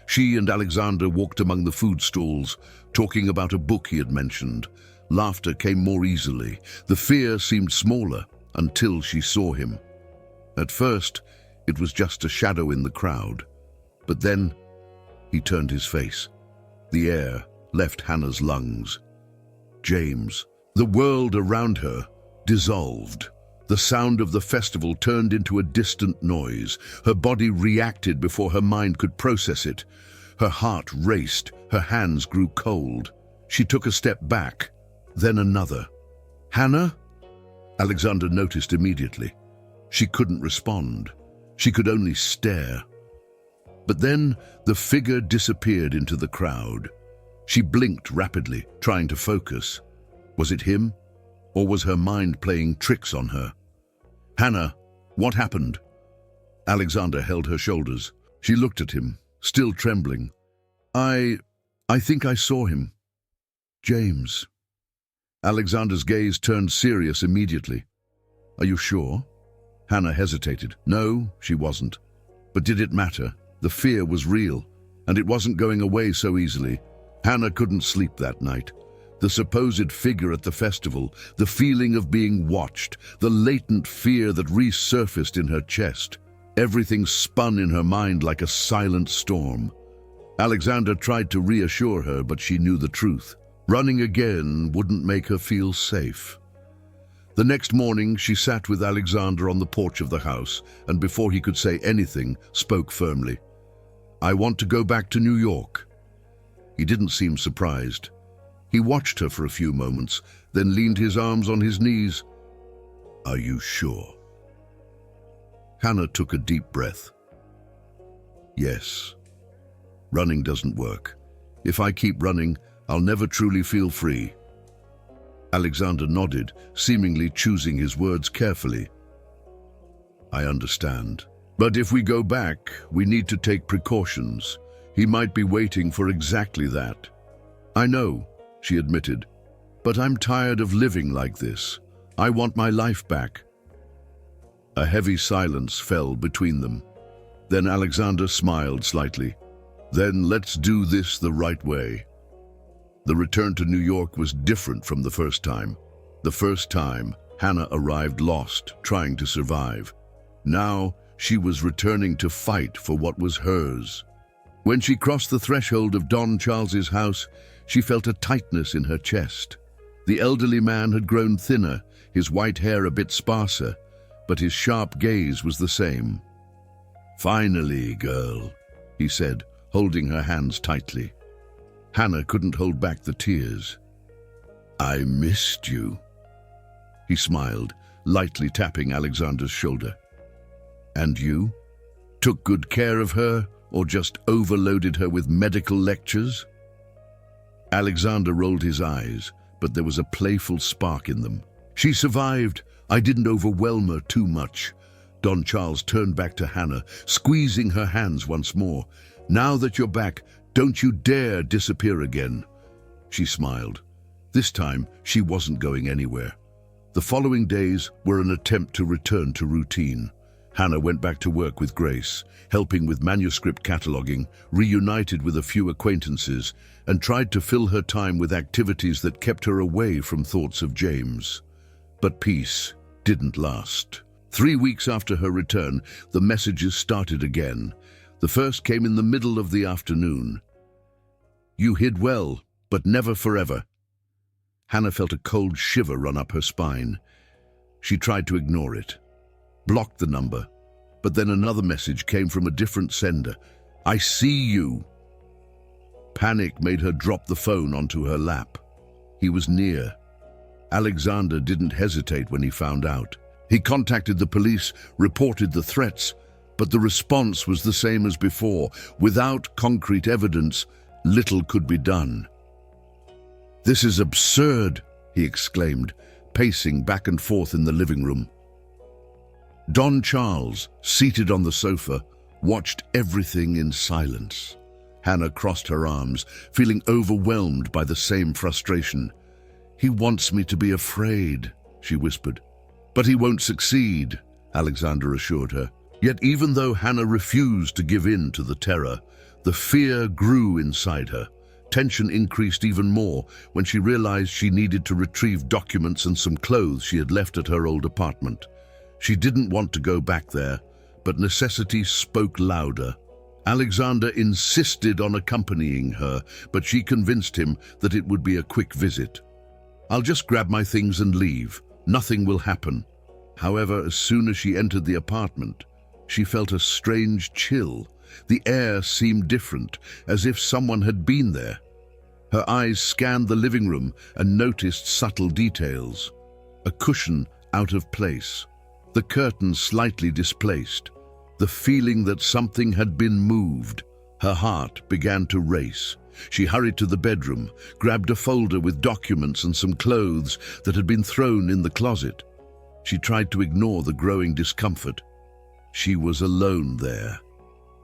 She and Alexander walked among the food stalls, talking about a book he had mentioned. Laughter came more easily. The fear seemed smaller until she saw him. At first, it was just a shadow in the crowd. But then, he turned his face. The air left Hannah's lungs. James. The world around her dissolved. The sound of the festival turned into a distant noise. Her body reacted before her mind could process it. Her heart raced, her hands grew cold. She took a step back, then another. "Hannah?" Alexander noticed immediately. She couldn't respond. She could only stare. But then the figure disappeared into the crowd. She blinked rapidly, trying to focus. Was it him? Or was her mind playing tricks on her? "Hannah, what happened?" Alexander held her shoulders. She looked at him, still trembling. I think I saw him. James." Alexander's gaze turned serious immediately. "Are you sure?" Hannah hesitated. No, she wasn't. But did it matter? The fear was real, and it wasn't going away so easily. Hannah couldn't sleep that night. The supposed figure at the festival, the feeling of being watched, the latent fear that resurfaced in her chest. Everything spun in her mind like a silent storm. Alexander tried to reassure her, but she knew the truth. Running again wouldn't make her feel safe. The next morning, she sat with Alexander on the porch of the house, and before he could say anything, spoke firmly. "I want to go back to New York." He didn't seem surprised. He watched her for a few moments, then leaned his arms on his knees. "Are you sure?" Hannah took a deep breath. "Yes. Running doesn't work. If I keep running, I'll never truly feel free." Alexander nodded, seemingly choosing his words carefully. "I understand. But if we go back, we need to take precautions. He might be waiting for exactly that." "I know," she admitted, "but I'm tired of living like this. I want my life back." A heavy silence fell between them. Then Alexander smiled slightly. "Then let's do this the right way." The return to New York was different from the first time. The first time, Hannah arrived lost, trying to survive. Now, she was returning to fight for what was hers. When she crossed the threshold of Don Charles's house, she felt a tightness in her chest. The elderly man had grown thinner, his white hair a bit sparser, but his sharp gaze was the same. "Finally, girl," he said, holding her hands tightly. Hannah couldn't hold back the tears. "I missed you." He smiled, lightly tapping Alexander's shoulder. "And you? Took good care of her, or just overloaded her with medical lectures?" Alexander rolled his eyes, but there was a playful spark in them. "She survived. I didn't overwhelm her too much." Don Charles turned back to Hannah, squeezing her hands once more. "Now that you're back, don't you dare disappear again." She smiled. This time, she wasn't going anywhere. The following days were an attempt to return to routine. Hannah went back to work with Grace, helping with manuscript cataloging, reunited with a few acquaintances, and tried to fill her time with activities that kept her away from thoughts of James. But peace didn't last. 3 weeks after her return, the messages started again. The first came in the middle of the afternoon. "You hid well, but never forever." Hannah felt a cold shiver run up her spine. She tried to ignore it, blocked the number, but then another message came from a different sender. "I see you." Panic made her drop the phone onto her lap. He was near. Alexander didn't hesitate when he found out. He contacted the police, reported the threats, but the response was the same as before. Without concrete evidence, little could be done. "This is absurd," he exclaimed, pacing back and forth in the living room. Don Charles, seated on the sofa, watched everything in silence. Hannah crossed her arms, feeling overwhelmed by the same frustration. "He wants me to be afraid," she whispered. "But he won't succeed," Alexander assured her. Yet even though Hannah refused to give in to the terror, the fear grew inside her. Tension increased even more when she realized she needed to retrieve documents and some clothes she had left at her old apartment. She didn't want to go back there, but necessity spoke louder. Alexander insisted on accompanying her, but she convinced him that it would be a quick visit. "I'll just grab my things and leave. Nothing will happen." However, as soon as she entered the apartment, she felt a strange chill. The air seemed different, as if someone had been there. Her eyes scanned the living room and noticed subtle details. A cushion out of place, the curtains slightly displaced, the feeling that something had been moved. Her heart began to race. She hurried to the bedroom, grabbed a folder with documents and some clothes that had been thrown in the closet. She tried to ignore the growing discomfort. She was alone there.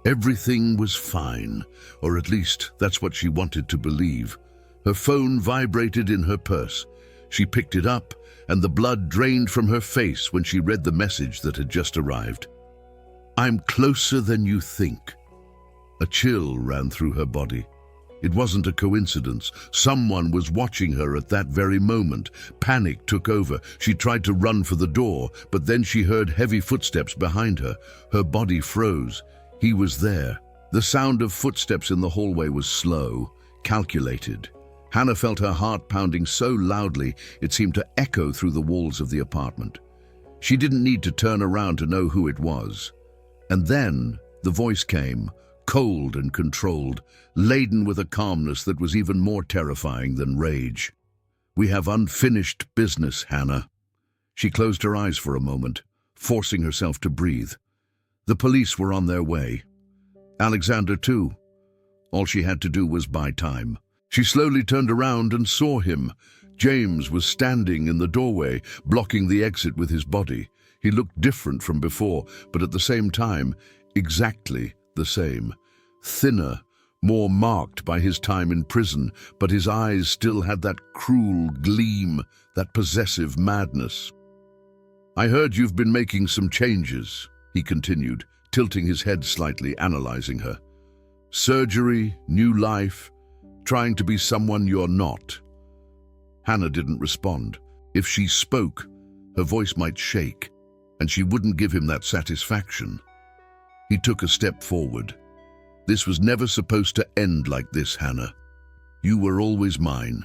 Everything was fine, or at least that's what she wanted to believe. Her phone vibrated in her purse. She picked it up, and the blood drained from her face when she read the message that had just arrived. "I'm closer than you think." A chill ran through her body. It wasn't a coincidence. Someone was watching her at that very moment. Panic took over. She tried to run for the door, but then she heard heavy footsteps behind her. Her body froze. He was there. The sound of footsteps in the hallway was slow, calculated. Hannah felt her heart pounding so loudly it seemed to echo through the walls of the apartment. She didn't need to turn around to know who it was. And then the voice came, cold and controlled, laden with a calmness that was even more terrifying than rage. "We have unfinished business, Hannah." She closed her eyes for a moment, forcing herself to breathe. The police were on their way. Alexander too. All she had to do was buy time. She slowly turned around and saw him. James was standing in the doorway, blocking the exit with his body. He looked different from before, but at the same time, exactly the same. Thinner, more marked by his time in prison, but his eyes still had that cruel gleam, that possessive madness. "I heard you've been making some changes," he continued, tilting his head slightly, analyzing her. "Surgery, new life, trying to be someone you're not." Hannah didn't respond. If she spoke, her voice might shake, and she wouldn't give him that satisfaction. He took a step forward. "This was never supposed to end like this, Hannah. You were always mine."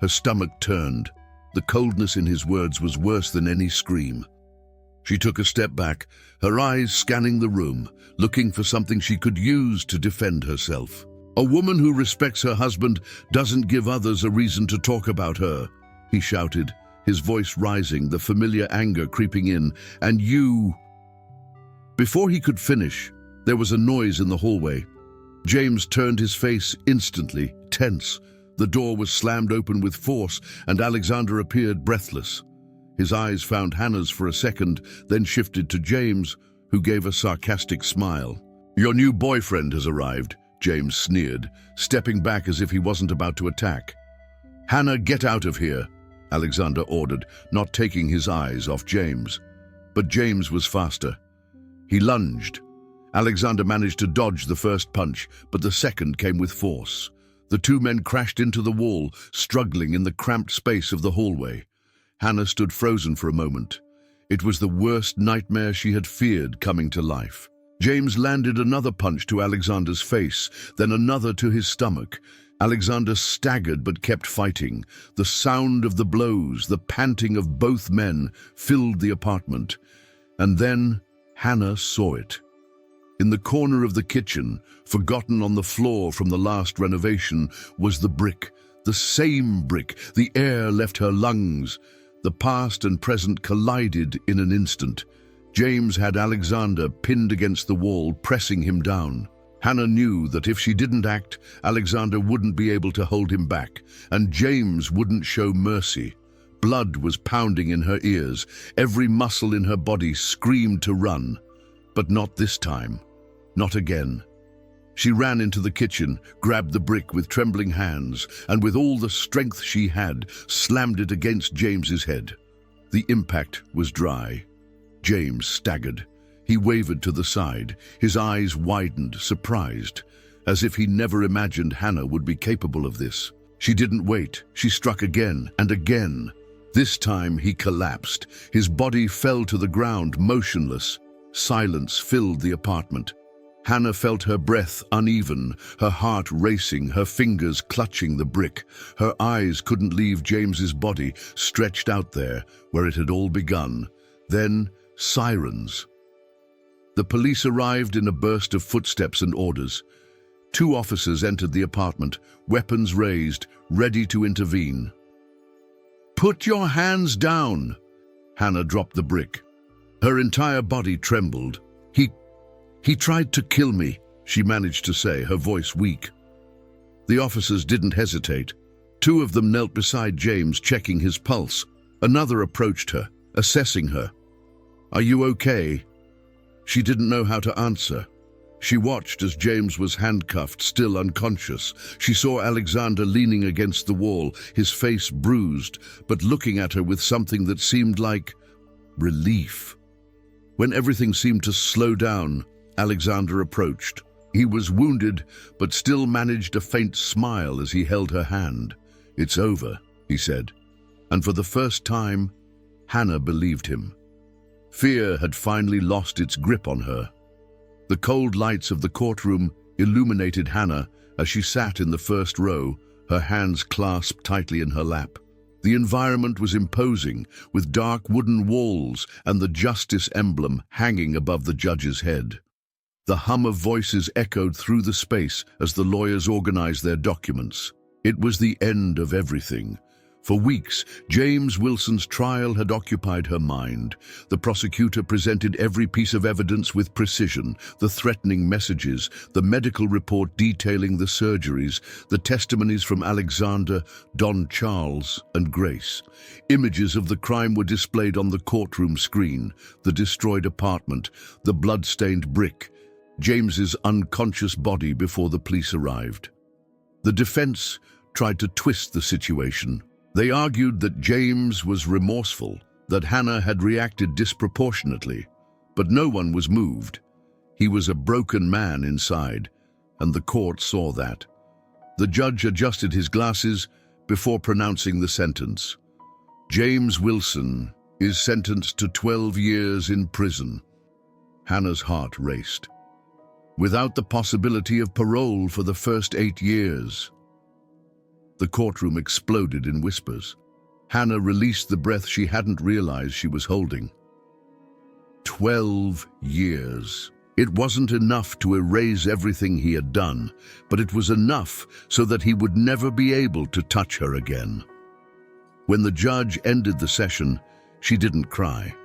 Her stomach turned. The coldness in his words was worse than any scream. She took a step back, her eyes scanning the room, looking for something she could use to defend herself. "A woman who respects her husband doesn't give others a reason to talk about her," he shouted, his voice rising, the familiar anger creeping in. "And you—" Before he could finish, there was a noise in the hallway. James turned his face instantly, tense. The door was slammed open with force, and Alexander appeared breathless. His eyes found Hannah's for a second, then shifted to James, who gave a sarcastic smile. "Your new boyfriend has arrived," James sneered, stepping back as if he wasn't about to attack. "Hannah, get out of here," Alexander ordered, not taking his eyes off James. But James was faster. He lunged. Alexander managed to dodge the first punch, but the second came with force. The two men crashed into the wall, struggling in the cramped space of the hallway. Hannah stood frozen for a moment. It was the worst nightmare she had feared coming to life. James landed another punch to Alexander's face, then another to his stomach. Alexander staggered but kept fighting. The sound of the blows, the panting of both men, filled the apartment. And then Hannah saw it. In the corner of the kitchen, forgotten on the floor from the last renovation, was the brick. The same brick. The air left her lungs. The past and present collided in an instant. James had Alexander pinned against the wall, pressing him down. Hannah knew that if she didn't act, Alexander wouldn't be able to hold him back, and James wouldn't show mercy. Blood was pounding in her ears. Every muscle in her body screamed to run. But not this time. Not again. She ran into the kitchen, grabbed the brick with trembling hands, and with all the strength she had, slammed it against James's head. The impact was dry. James staggered. He wavered to the side, his eyes widened, surprised, as if he never imagined Hannah would be capable of this. She didn't wait. She struck again and again. This time he collapsed. His body fell to the ground, motionless. Silence filled the apartment. Hannah felt her breath uneven, her heart racing, her fingers clutching the brick. Her eyes couldn't leave James's body, stretched out there, where it had all begun. Then, sirens. The police arrived in a burst of footsteps and orders. 2 officers entered the apartment, weapons raised, ready to intervene. "Put your hands down!" Hannah dropped the brick. Her entire body trembled. He tried to kill me," she managed to say, her voice weak. The officers didn't hesitate. 2 of them knelt beside James, checking his pulse. Another approached her, assessing her. "Are you okay?" She didn't know how to answer. She watched as James was handcuffed, still unconscious. She saw Alexander leaning against the wall, his face bruised, but looking at her with something that seemed like relief. When everything seemed to slow down, Alexander approached. He was wounded, but still managed a faint smile as he held her hand. "It's over," he said. And for the first time, Hannah believed him. Fear had finally lost its grip on her. The cold lights of the courtroom illuminated Hannah as she sat in the first row, her hands clasped tightly in her lap. The environment was imposing, with dark wooden walls and the justice emblem hanging above the judge's head. The hum of voices echoed through the space as the lawyers organized their documents. It was the end of everything. For weeks, James Wilson's trial had occupied her mind. The prosecutor presented every piece of evidence with precision: the threatening messages, the medical report detailing the surgeries, the testimonies from Alexander, Don Charles, and Grace. Images of the crime were displayed on the courtroom screen: the destroyed apartment, the blood-stained brick, James's unconscious body before the police arrived. The defense tried to twist the situation. They argued that James was remorseful, that Hannah had reacted disproportionately, but no one was moved. He was a broken man inside, and the court saw that. The judge adjusted his glasses before pronouncing the sentence. James Wilson is sentenced to 12 years in prison. Hannah's heart raced. Without the possibility of parole for the first 8 years. The courtroom exploded in whispers. Hannah released the breath she hadn't realized she was holding. 12 years. It wasn't enough to erase everything he had done, but it was enough so that he would never be able to touch her again. When the judge ended the session, she didn't cry.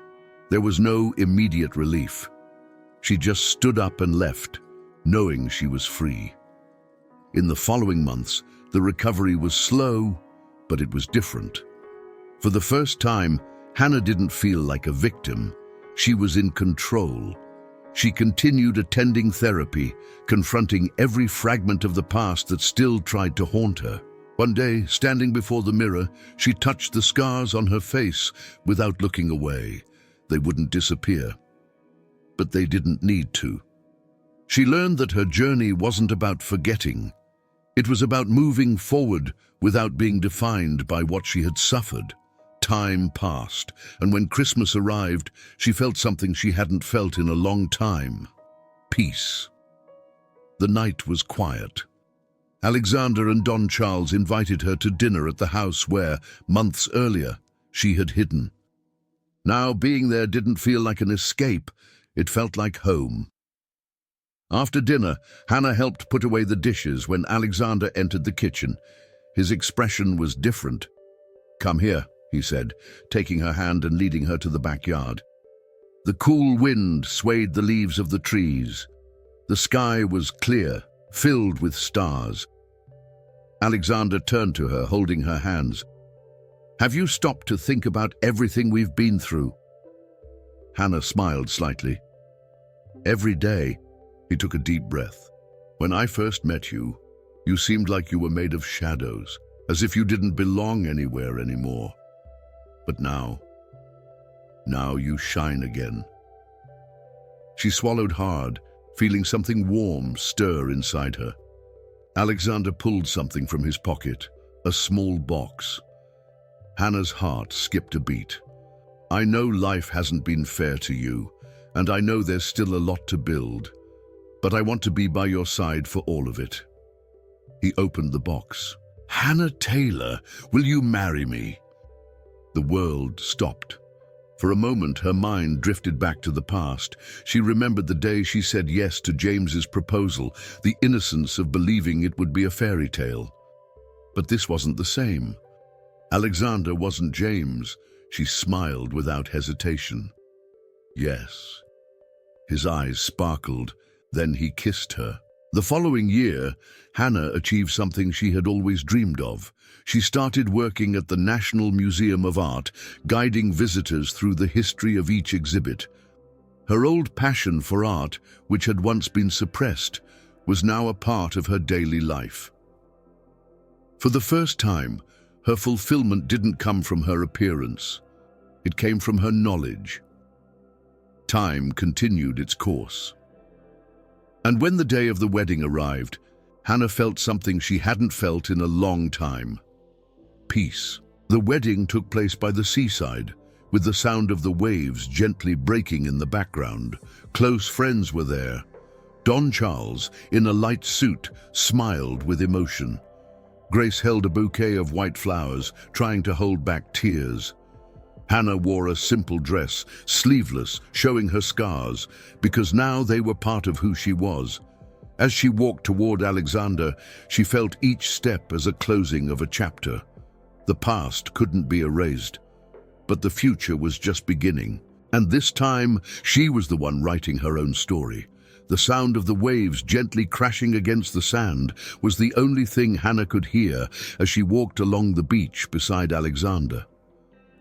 There was no immediate relief. She just stood up and left, knowing she was free. In the following months, the recovery was slow, but it was different. For the first time, Hannah didn't feel like a victim. She was in control. She continued attending therapy, confronting every fragment of the past that still tried to haunt her. One day, standing before the mirror, she touched the scars on her face without looking away. they wouldn't disappear. But they didn't need to. She learned that her journey wasn't about forgetting. It was about moving forward without being defined by what she had suffered. Time passed, and when Christmas arrived, she felt something she hadn't felt in a long time: peace. The night was quiet. Alexander and Don Charles invited her to dinner at the house where, months earlier, she had hidden. Now, being there didn't feel like an escape, it felt like home. After dinner, Hannah helped put away the dishes when Alexander entered the kitchen. His expression was different. "Come here," he said, taking her hand and leading her to the backyard. The cool wind swayed the leaves of the trees. The sky was clear, filled with stars. Alexander turned to her, holding her hands. "Have you stopped to think about everything we've been through?" Hannah smiled slightly. "Every day." He took a deep breath. "When I first met you, you seemed like you were made of shadows, as if you didn't belong anywhere anymore. But now you shine again." She swallowed hard, feeling something warm stir inside her. Alexander pulled something from his pocket, a small box. Hannah's heart skipped a beat. "I know life hasn't been fair to you, and I know there's still a lot to build, but I want to be by your side for all of it." He opened the box. "Hannah Taylor, will you marry me?" The world stopped. For a moment, her mind drifted back to the past. She remembered the day she said yes to James's proposal, the innocence of believing it would be a fairy tale. But this wasn't the same. Alexander wasn't James. She smiled without hesitation. "Yes." His eyes sparkled. Then he kissed her. The following year, Hannah achieved something she had always dreamed of. She started working at the National Museum of Art, guiding visitors through the history of each exhibit. Her old passion for art, which had once been suppressed, was now a part of her daily life. For the first time, her fulfillment didn't come from her appearance. It came from her knowledge. Time continued its course. And when the day of the wedding arrived, Hannah felt something she hadn't felt in a long time: peace. The wedding took place by the seaside, with the sound of the waves gently breaking in the background. Close friends were there. Don Charles, in a light suit, smiled with emotion. Grace held a bouquet of white flowers, trying to hold back tears. Hannah wore a simple dress, sleeveless, showing her scars, because now they were part of who she was. As she walked toward Alexander, she felt each step as a closing of a chapter. The past couldn't be erased, but the future was just beginning. And this time, she was the one writing her own story. The sound of the waves gently crashing against the sand was the only thing Hannah could hear as she walked along the beach beside Alexander.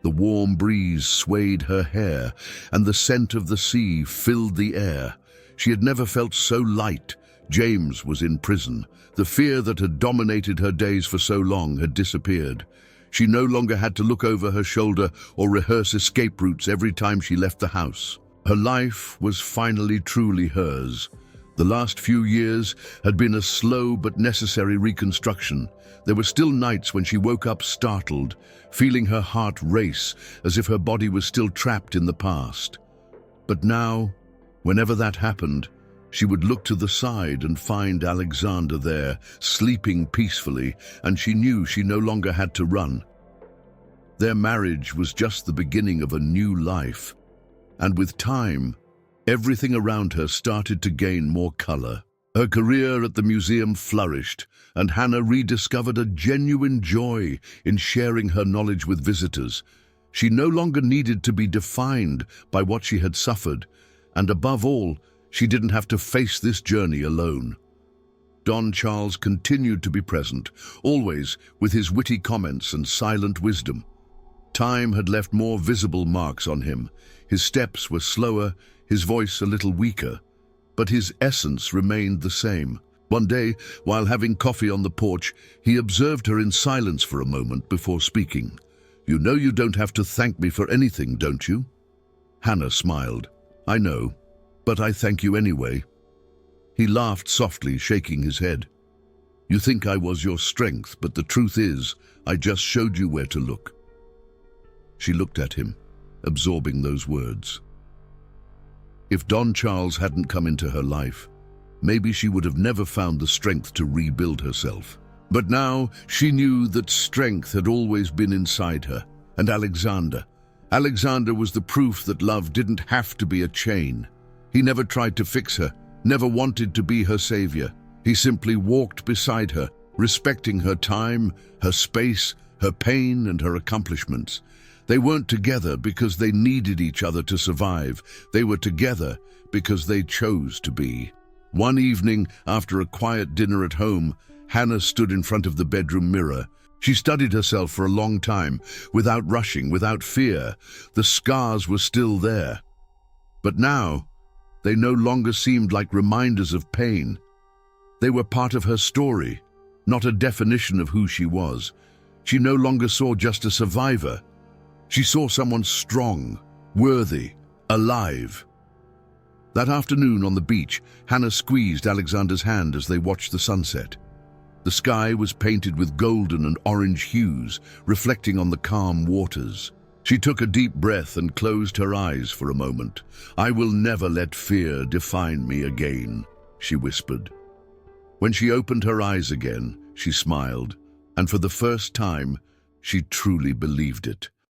The warm breeze swayed her hair, and the scent of the sea filled the air. She had never felt so light. James was in prison. The fear that had dominated her days for so long had disappeared. She no longer had to look over her shoulder or rehearse escape routes every time she left the house. Her life was finally truly hers. The last few years had been a slow but necessary reconstruction. There were still nights when she woke up startled, feeling her heart race as if her body was still trapped in the past. But now, whenever that happened, she would look to the side and find Alexander there, sleeping peacefully, and she knew she no longer had to run. Their marriage was just the beginning of a new life, and with time, everything around her started to gain more color. Her career at the museum flourished, and Hannah rediscovered a genuine joy in sharing her knowledge with visitors. She no longer needed to be defined by what she had suffered, and above all, she didn't have to face this journey alone. Don Charles continued to be present, always with his witty comments and silent wisdom. Time had left more visible marks on him. His steps were slower, his voice a little weaker, but his essence remained the same. One day, while having coffee on the porch, he observed her in silence for a moment before speaking. "You know you don't have to thank me for anything, don't you?" Hannah smiled. I know, but I thank you anyway. He laughed softly, shaking his head. You think I was your strength, but the truth is, I just showed you where to look. She looked at him, absorbing those words. If Don Charles hadn't come into her life, maybe she would have never found the strength to rebuild herself. But now she knew that strength had always been inside her. And Alexander was the proof that love didn't have to be a chain. He never tried to fix her, never wanted to be her savior. He simply walked beside her, respecting her time, her space, her pain, and her accomplishments. They weren't together because they needed each other to survive. They were together because they chose to be. One evening, after a quiet dinner at home, Hannah stood in front of the bedroom mirror. She studied herself for a long time, without rushing, without fear. The scars were still there. But now, they no longer seemed like reminders of pain. They were part of her story, not a definition of who she was. She no longer saw just a survivor. She saw someone strong, worthy, alive. That afternoon on the beach, Hannah squeezed Alexander's hand as they watched the sunset. The sky was painted with golden and orange hues, reflecting on the calm waters. She took a deep breath and closed her eyes for a moment. I will never let fear define me again, she whispered. When she opened her eyes again, she smiled, and for the first time, she truly believed it.